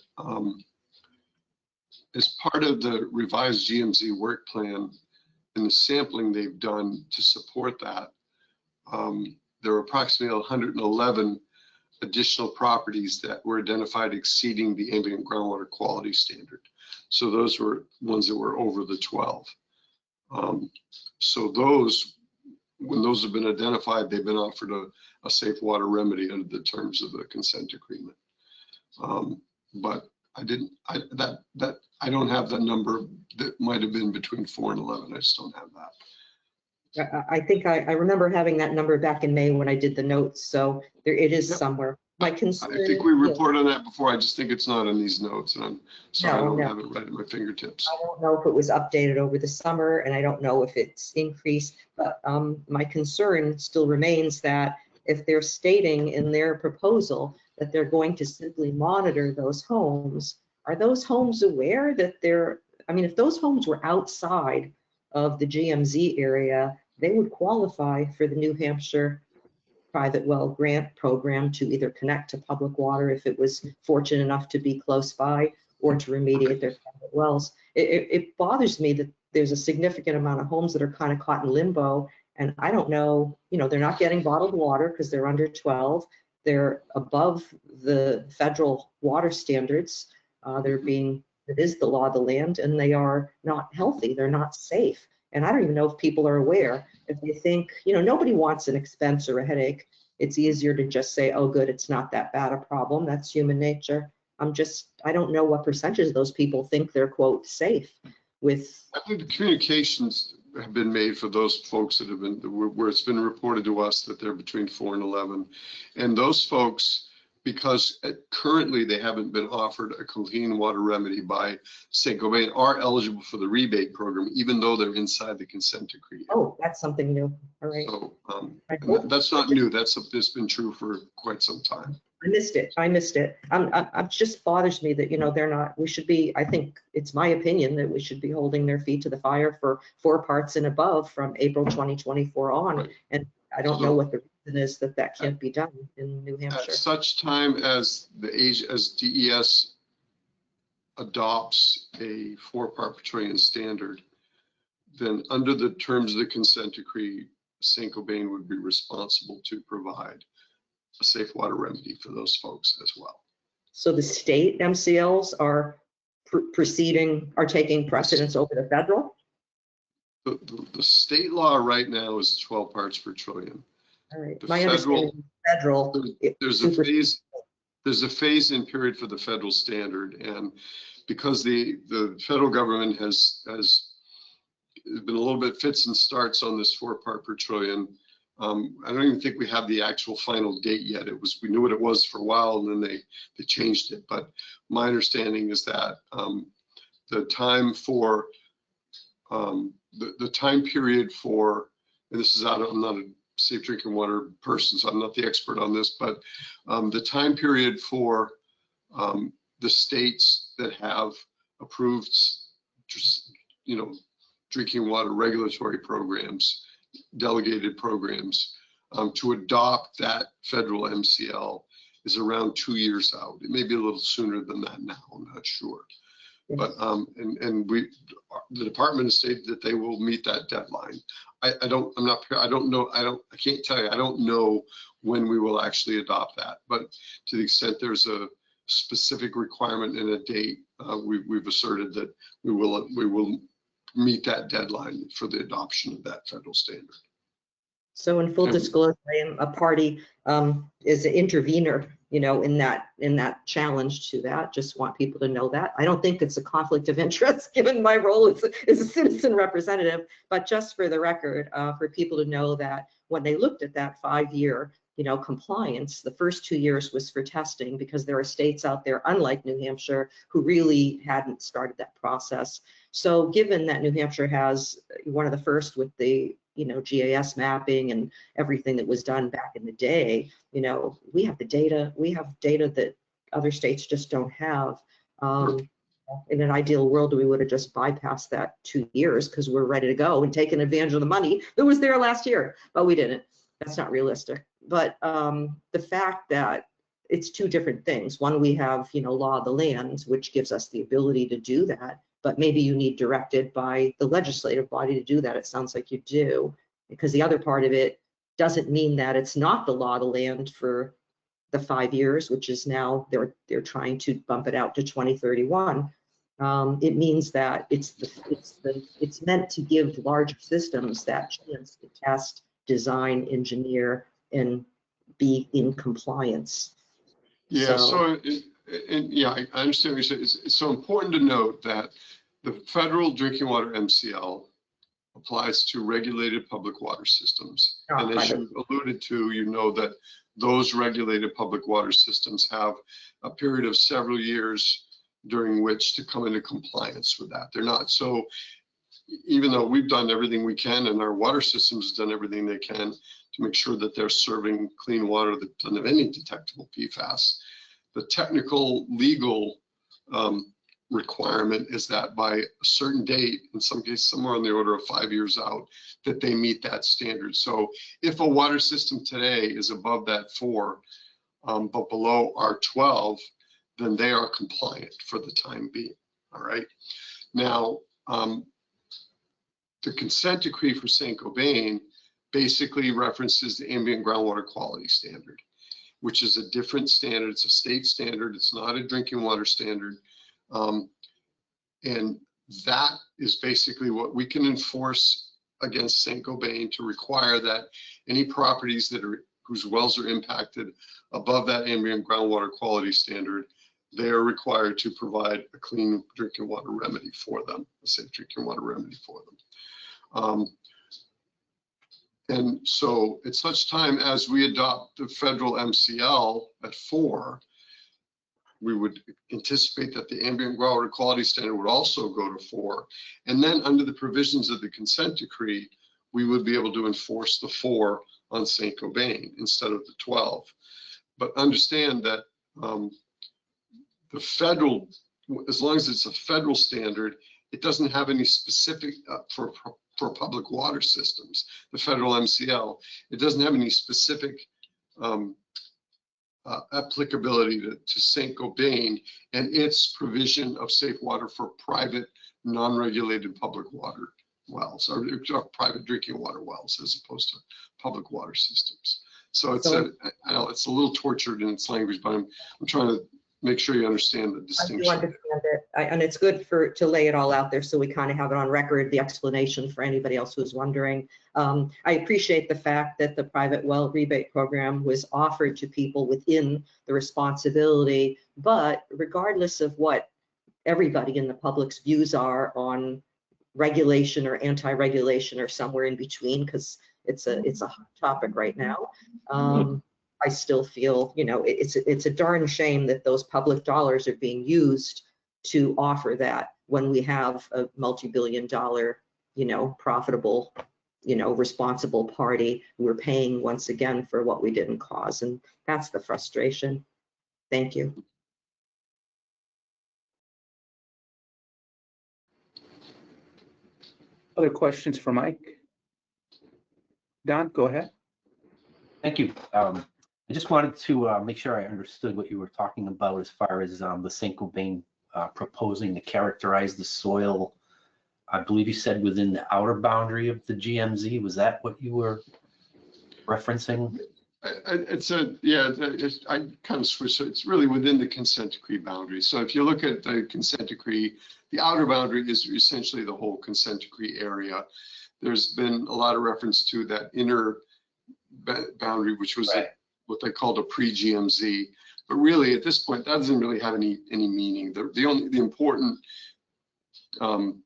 as part of the revised GMZ work plan and the sampling they've done to support that, there were approximately 111 additional properties that were identified exceeding the ambient groundwater quality standard. So those were ones that were over the 12. So those, when those have been identified, they've been offered a safe water remedy under the terms of the consent agreement. But I don't have that number. That might have been between 4 and 11. I just don't have that. I think I remember having that number back in May when I did the notes, so there it is somewhere. My concern, I think we reported on that before. I just think it's not in these notes, and I'm sorry I don't have it right at my fingertips. I don't know if it was updated over the summer, and I don't know if it's increased, but my concern still remains that if they're stating in their proposal that they're going to simply monitor those homes, are those homes aware that they're, I mean, if those homes were outside of the GMZ area, they would qualify for the New Hampshire private well grant program to either connect to public water if it was fortunate enough to be close by, or to remediate their private wells. It bothers me that there's a significant amount of homes that are kind of caught in limbo. And I don't know, they're not getting bottled water because they're under 12. They're above the federal water standards. It is the law of the land, and they are not healthy. They're not safe. And I don't even know if people are aware. If they think, nobody wants an expense or a headache. It's easier to just say, oh, good, it's not that bad a problem. That's human nature. I don't know what percentage of those people think they're, quote, safe with. I think the communications have been made for those folks that have been, where it's been reported to us that they're between 4 and 11. And those folks, because currently they haven't been offered a clean water remedy by St. Gobain, are eligible for the rebate program, even though they're inside the consent decree. Oh, that's something new. All right. So that's not new. That's been true for quite some time. I missed it. I'm just bothers me that, they're not, we should be, I think it's my opinion that we should be holding their feet to the fire for 4 parts and above from April 2024 on. Right. And I don't know what the reason is that can't be done in New Hampshire. At such time as DES adopts a 4-part per trillion standard, then under the terms of the consent decree, St. Gobain would be responsible to provide a safe water remedy for those folks as well. So the state MCLs are taking precedence over the federal? The state law right now is 12 parts per trillion. All right. The My understanding is federal. There's a phase-in period for the federal standard, and because the federal government has been a little bit fits and starts on this 4-part per trillion. I don't even think we have the actual final date yet. We knew what it was for a while, and then they changed it. But my understanding is that the time for the time period for, and this is I'm not a safe drinking water person, so I'm not the expert on this, but the time period for the states that have approved, drinking water regulatory programs, delegated programs, to adopt that federal MCL is around 2 years out. It may be a little sooner than that now, I'm not sure. Yes. But the department has stated that they will meet that deadline. I can't tell you, I don't know when we will actually adopt that, but to the extent there's a specific requirement and a date, we've asserted that we will meet that deadline for the adoption of that federal standard. So in full disclosure, I am a party, is an intervener, in that challenge to that. Just want people to know that. I don't think it's a conflict of interest given my role as a citizen representative, but just for the record, for people to know that when they looked at that 5-year, compliance, the first 2 years was for testing, because there are states out there, unlike New Hampshire, who really hadn't started that process. So given that New Hampshire has one of the first with the GIS mapping and everything that was done back in the day, we have the data. We have data that other states just don't have. In an ideal world, we would have just bypassed that 2 years because we're ready to go and taken advantage of the money that was there last year, but we didn't. That's not realistic. But the fact that it's 2 different things. One, we have, law of the land, which gives us the ability to do that, but maybe you need directed by the legislative body to do that. It sounds like you do, because the other part of it doesn't mean that it's not the law of the land for the 5 years, which is now they're trying to bump it out to 2031. It means that it's meant to give larger systems that chance to test, design, engineer, and be in compliance. Yeah, I understand what you said. It's so important to note that the federal drinking water MCL applies to regulated public water systems. And as you alluded to, that those regulated public water systems have a period of several years during which to come into compliance with that. They're not. So even though we've done everything we can and our water systems have done everything they can to make sure that they're serving clean water that doesn't have any detectable PFAS, the technical legal requirement is that by a certain date, in some cases somewhere on the order of 5 years out, that they meet that standard. So if a water system today is above that 4, but below R12, then they are compliant for the time being. All right. Now, the consent decree for Saint-Gobain basically references the ambient groundwater quality standard, which is a different standard. It's a state standard. It's not a drinking water standard. And that is basically what we can enforce against Saint-Gobain, to require that any properties that are whose wells are impacted above that ambient groundwater quality standard, they are required to provide a clean drinking water remedy for them, a safe drinking water remedy for them. And so at such time as we adopt the federal MCL at 4, we would anticipate that the ambient groundwater quality standard would also go to 4. And then under the provisions of the consent decree, we would be able to enforce the 4 on Saint-Gobain instead of the 12. But understand that the federal, as long as it's a federal standard, it doesn't have any specific for public water systems, the federal MCL, it doesn't have any specific applicability to Saint-Gobain and its provision of safe water for private, non-regulated public water wells, or private drinking water wells, as opposed to public water systems. So it's I know it's a little tortured in its language, but I'm trying to make sure you understand the distinction. I do understand it, and it's good to lay it all out there so we kind of have it on record, the explanation for anybody else who's wondering. I appreciate the fact that the private well rebate program was offered to people within the responsibility, but regardless of what everybody in the public's views are on regulation or anti-regulation or somewhere in between, because it's a hot topic right now. I still feel, you know, it's a darn shame that those public dollars are being used to offer that when we have a multi-billion-dollar, you know, profitable, you know, responsible party. We're paying once again for what we didn't cause, and that's the frustration. Thank you. Other questions for Mike? Don, go ahead. Thank you. I just wanted to make sure I understood what you were talking about as far as the Saint-Gobain proposing to characterize the soil. I believe you said within the outer boundary of the GMZ. Was that what you were referencing? I kind of switched. So it's really within the consent decree boundary. So if you look at the consent decree, the outer boundary is essentially the whole consent decree area. There's been a lot of reference to that inner boundary, which was what they called a pre-GMZ. But really, at this point, that doesn't really have any meaning. The important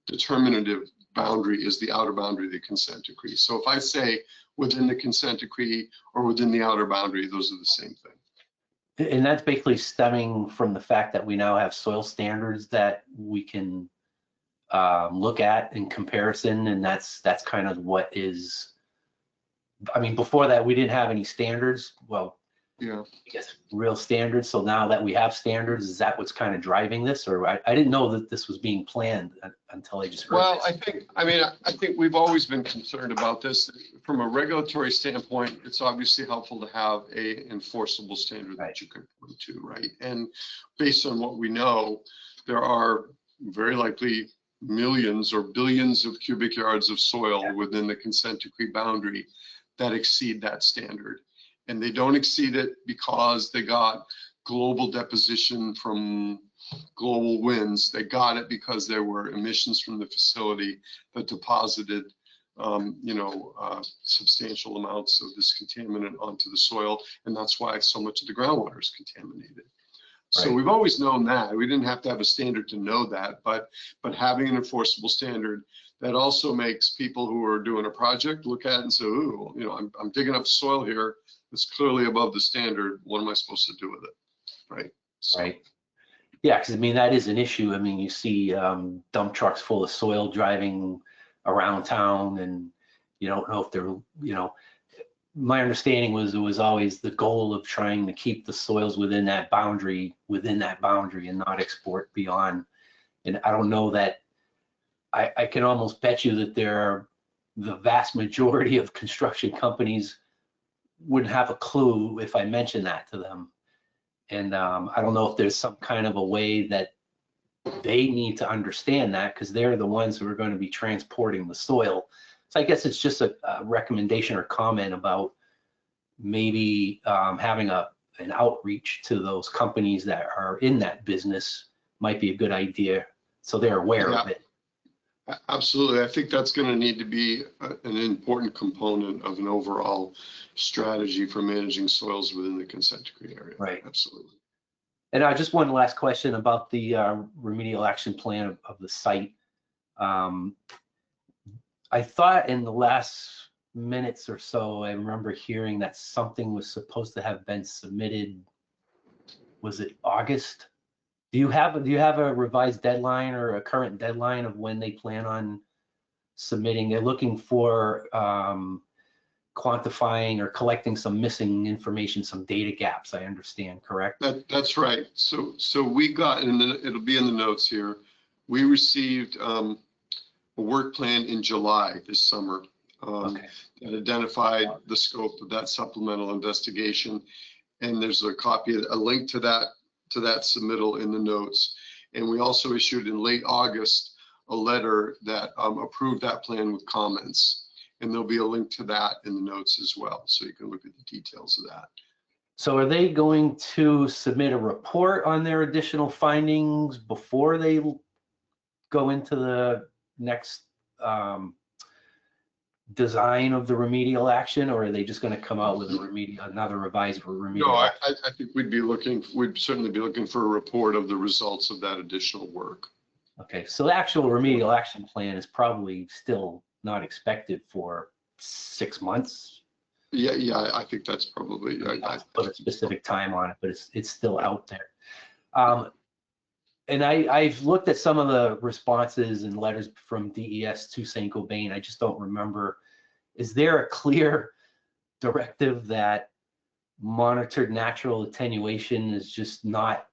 determinative boundary is the outer boundary of the consent decree. So if I say within the consent decree or within the outer boundary, those are the same thing. And that's basically stemming from the fact that we now have soil standards that we can look at in comparison, and that's kind of what is. I mean, before that, we didn't have any standards. Well, yeah, I guess real standards. So now that we have standards, is that what's kind of driving this? Or I didn't know that this was being planned until I just heard Well, this. I think we've always been concerned about this. From a regulatory standpoint, it's obviously helpful to have a enforceable standard that you can point to, right? And based on what we know, there are very likely millions or billions of cubic yards of soil within the consent decree boundary that exceed that standard. And they don't exceed it because they got global deposition from global winds. They got it because there were emissions from the facility that deposited, substantial amounts of this contaminant onto the soil. And that's why so much of the groundwater is contaminated. So we've always known that. We didn't have to have a standard to know that, but having an enforceable standard that also makes people who are doing a project look at it and say, ooh, I'm digging up soil here that's clearly above the standard. What am I supposed to do with it? Right. So. Right. Yeah, because I mean, that is an issue. I mean, you see dump trucks full of soil driving around town, and you don't know if they're, my understanding was it was always the goal of trying to keep the soils within that boundary and not export beyond, And I don't know that, I can almost bet you that the vast majority of construction companies wouldn't have a clue if I mentioned that to them. And I don't know if there's some kind of a way that they need to understand that, because they're the ones who are going to be transporting the soil. So I guess it's just a recommendation or comment about maybe having an outreach to those companies that are in that business might be a good idea, so they're aware of it. Absolutely. I think that's going to need to be an important component of an overall strategy for managing soils within the consent decree area. Right. Absolutely. And just one last question about the remedial action plan of the site. I thought in the last minutes or so, I remember hearing that something was supposed to have been submitted. Was it August? Do you have a revised deadline or a current deadline of when they plan on submitting? They're looking for quantifying or collecting some missing information, some data gaps, I understand, correct? That's right. So we got, and it'll be in the notes here, we received a work plan in July this summer that identified the scope of that supplemental investigation. And there's a link to that submittal in the notes. And we also issued in late August a letter that approved that plan with comments. And there'll be a link to that in the notes as well, so you can look at the details of that. So are they going to submit a report on their additional findings before they go into the next design of the remedial action, or are they just going to come out with another revised remedial? No, I think we'd certainly be looking for a report of the results of that additional work. Okay, so the actual remedial action plan is probably still not expected for 6 months. Yeah, I think that's probably. I put a specific time on it, but it's still out there. And I've looked at some of the responses and letters from DES to St. Gobain. I just don't remember. Is there a clear directive that monitored natural attenuation is just not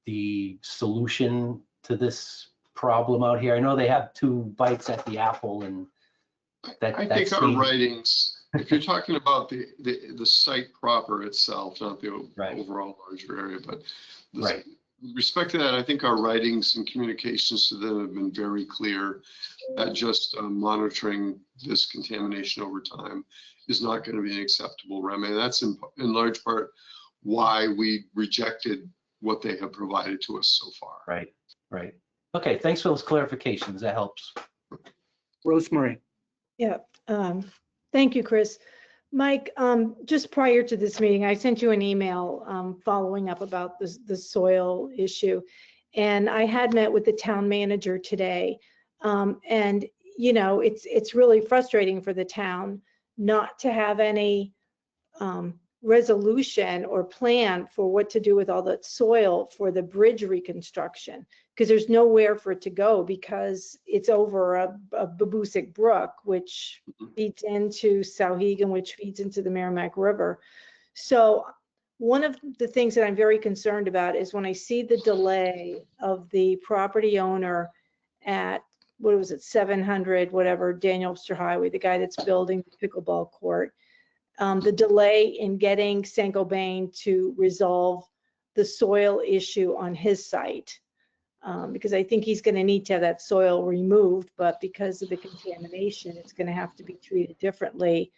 the solution to this problem out here? I know they have 2 bites at the apple, and I think our writings, if you're talking about the site proper itself, not the overall larger area, but with respect to that, I think our writings and communications to them have been very clear that just monitoring this contamination over time is not going to be an acceptable remedy. That's in large part why we rejected what they have provided to us so far. Right. Okay, thanks for those clarifications. That helps. Rosemary. Yeah, thank you, Chris. Mike, just prior to this meeting, I sent you an email following up about the soil issue. And I had met with the town manager today. And, you know, it's really frustrating for the town not to have any resolution or plan for what to do with all that soil for the bridge reconstruction, because there's nowhere for it to go, because it's over a Babusick Brook, which feeds into Sauhegan, which feeds into the Merrimack River. So one of the things that I'm very concerned about is when I see the delay of the property owner at, what was it, 700, whatever, Danielster Highway, the guy that's building the pickleball court, the delay in getting St. Gobain to resolve the soil issue on his site. Because I think he's going to need to have that soil removed, but because of the contamination, it's going to have to be treated differently.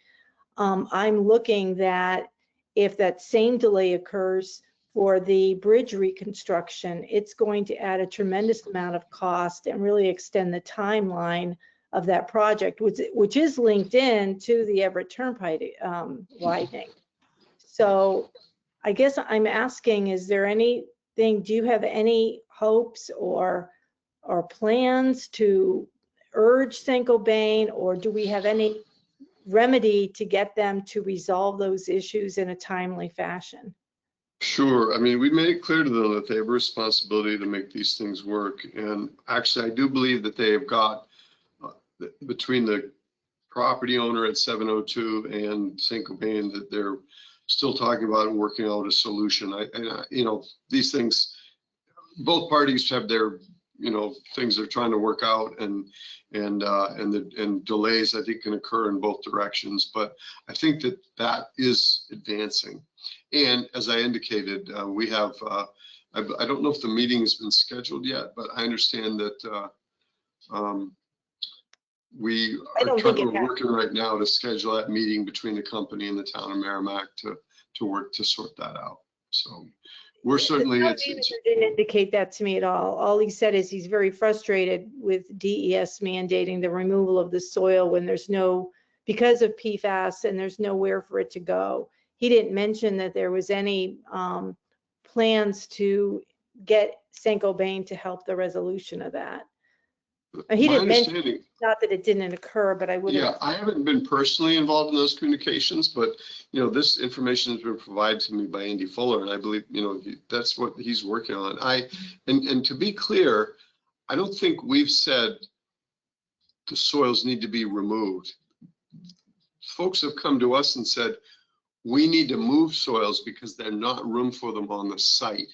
I'm looking that if that same delay occurs for the bridge reconstruction, it's going to add a tremendous amount of cost and really extend the timeline of that project, which is linked in to the Everett Turnpike widening. So I guess I'm asking, is there anything, do you have any hopes or plans to urge St. Gobain, or do we have any remedy to get them to resolve those issues in a timely fashion? Sure. I mean, we made it clear to them that they have a responsibility to make these things work. And actually, I do believe that they have got, between the property owner at 702 and St. Gobain, that they're still talking about and working out a solution. You know, these things, both parties have their things they're trying to work out, and delays I think can occur in both directions. But I think that is advancing. And as I indicated, we have, I don't know if the meeting has been scheduled yet, but I understand that we are working right now to schedule that meeting between the company and the town of Merrimack to work to sort that out. So we're certainly, The manager didn't indicate that to me at all. All he said is he's very frustrated with DES mandating the removal of the soil when there's because of PFAS and there's nowhere for it to go. He didn't mention that there was any plans to get Saint-Gobain to help the resolution of that. He didn't mention, not that it didn't occur, but I would have. Yeah, I haven't been personally involved in those communications, but this information has been provided to me by Andy Fuller, and I believe that's what he's working on. And to be clear, I don't think we've said the soils need to be removed. Folks have come to us and said we need to move soils because there's not room for them on the site,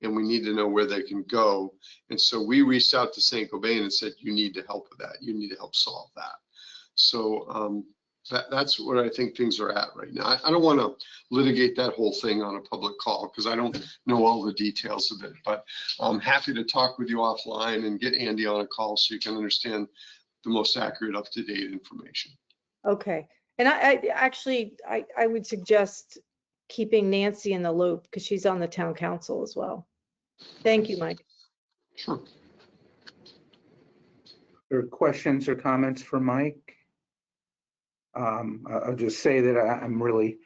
and we need to know where they can go. And so we reached out to Saint-Gobain and said, you need to help with that. You need to help solve that. So that's what I think things are at right now. I don't want to litigate that whole thing on a public call because I don't know all the details of it, but I'm happy to talk with you offline and get Andy on a call so you can understand the most accurate, up-to-date information. Okay. And I would suggest keeping Nancy in the loop because she's on the town council as well. Thank you, Mike. Sure. There are questions or comments for Mike? I'll just say that I'm really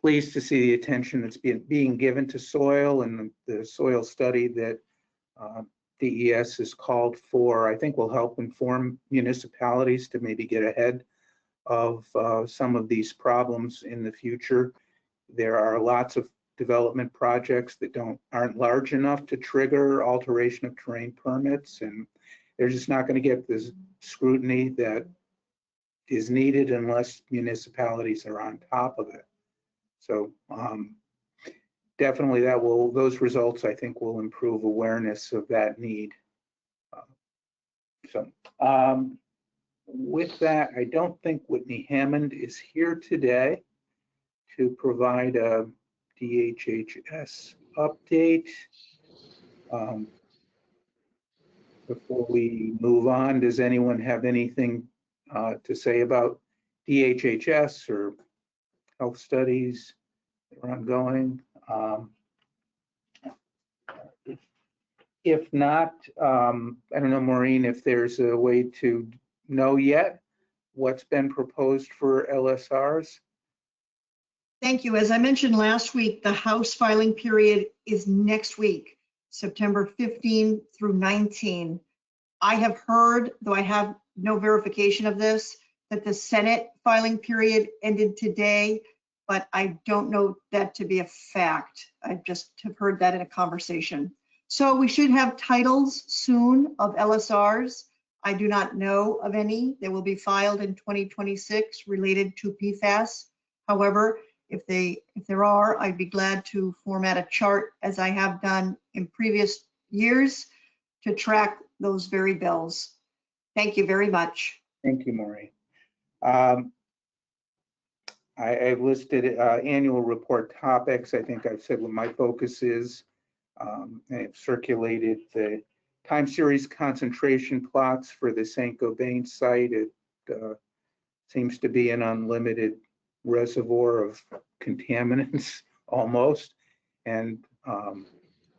pleased to see the attention that's being given to soil, and the soil study that DES has called for, I think will help inform municipalities to maybe get ahead of some of these problems in the future. There are lots of development projects that aren't large enough to trigger alteration of terrain permits, and they're just not going to get the scrutiny that is needed unless municipalities are on top of it. So definitely those results I think will improve awareness of that need. With that, I don't think Whitney Hammond is here today to provide a DHHS update. Before we move on, does anyone have anything to say about DHHS or health studies that are ongoing? If not, I don't know, Maureen, if there's a way to know yet what's been proposed for LSRs. Thank you. As I mentioned last week, the House filing period is next week, September 15 through 19. I have heard, though I have no verification of this, that the Senate filing period ended today, but I don't know that to be a fact. I just have heard that in a conversation. So we should have titles soon of LSRs. I do not know of any. They will be filed in 2026 related to PFAS. However, if there are, I'd be glad to format a chart as I have done in previous years to track those very bills. Thank you very much. Thank you, Maureen. I've listed annual report topics. I think I've said what my focus is. I've circulated the time series concentration plots for the Saint-Gobain site. It seems to be an unlimited reservoir of contaminants almost. And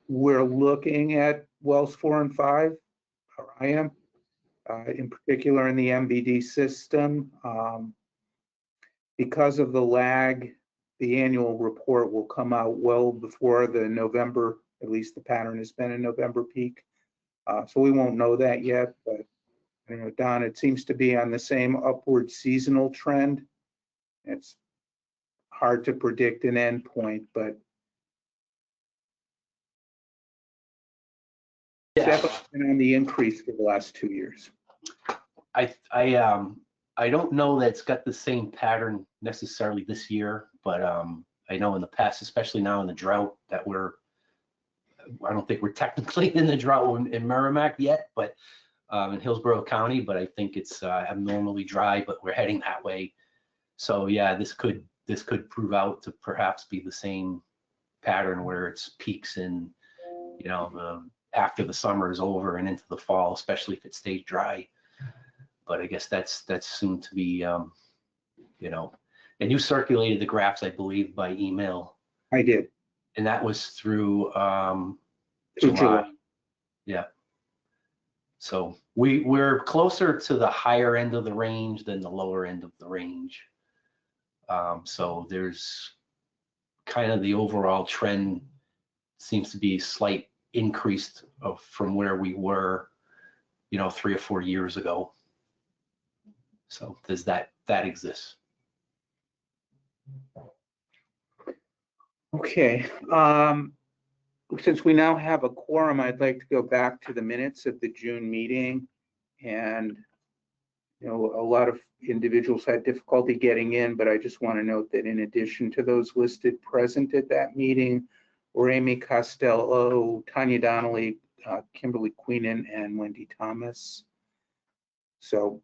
we're looking at wells 4 and 5, or I am, in particular in the MVD system. Because of the lag, the annual report will come out well before the November, at least the pattern has been a November peak. So we won't know that yet, but I don't know, Don, it seems to be on the same upward seasonal trend. It's hard to predict an end point, but definitely been on the increase for the last 2 years. I don't know that it's got the same pattern necessarily this year, but I know in the past, especially now in the drought that we're I don't think we're technically in the drought in Merrimack yet, but in Hillsborough County, but I think it's abnormally dry, but we're heading that way. So yeah, this could prove out to perhaps be the same pattern where it's peaks in, you know, after the summer is over and into the fall, especially if it stays dry. But I guess that's soon to be, you know, and you circulated the graphs, I believe, by email, I did. and that was through Through July. Yeah. So we're closer to the higher end of the range than the lower end of the range. So there's kind of the overall trend seems to be slight increase from where we were, you know, 3 or 4 years ago. So does that exists? Okay. Since we now have a quorum, I'd like to go back to the minutes of the June meeting. And, you know, a lot of individuals had difficulty getting in, but I just want to note that in addition to those listed present at that meeting were Amy Costello, Tanya Donnelly, Kimberly Queenan, and Wendy Thomas. So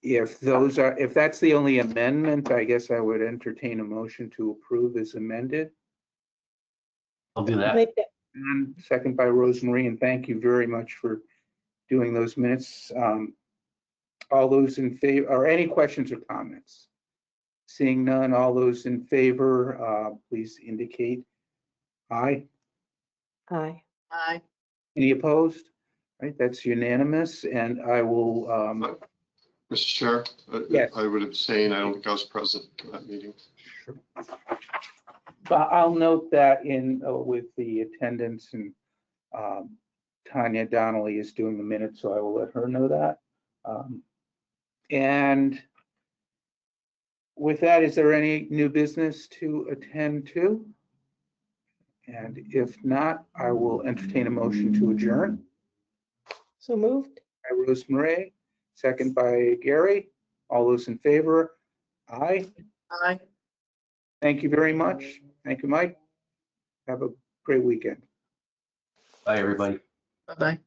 if that's the only amendment, I guess I would entertain a motion to approve as amended. I'll do that. Make that- And second by Rosemarie, and thank you very much for doing those minutes. All those in favor, or any questions or comments? Seeing none, all those in favor, please indicate aye. Aye. Aye. Any opposed? Right, that's unanimous, and I will, Mr. Chair, Yes. I would abstain. I don't think I was present at that meeting. but I'll note that in with the attendance, and Tanya Donnelly is doing the minutes, so I will let her know that. And with that, is there any new business to attend to? And if not, I will entertain a motion to adjourn. So moved? By Rosemarie, second by Gary. All those in favor? Aye. Aye. Thank you very much. Thank you, Mike. Have a great weekend. Bye, everybody. Bye-bye.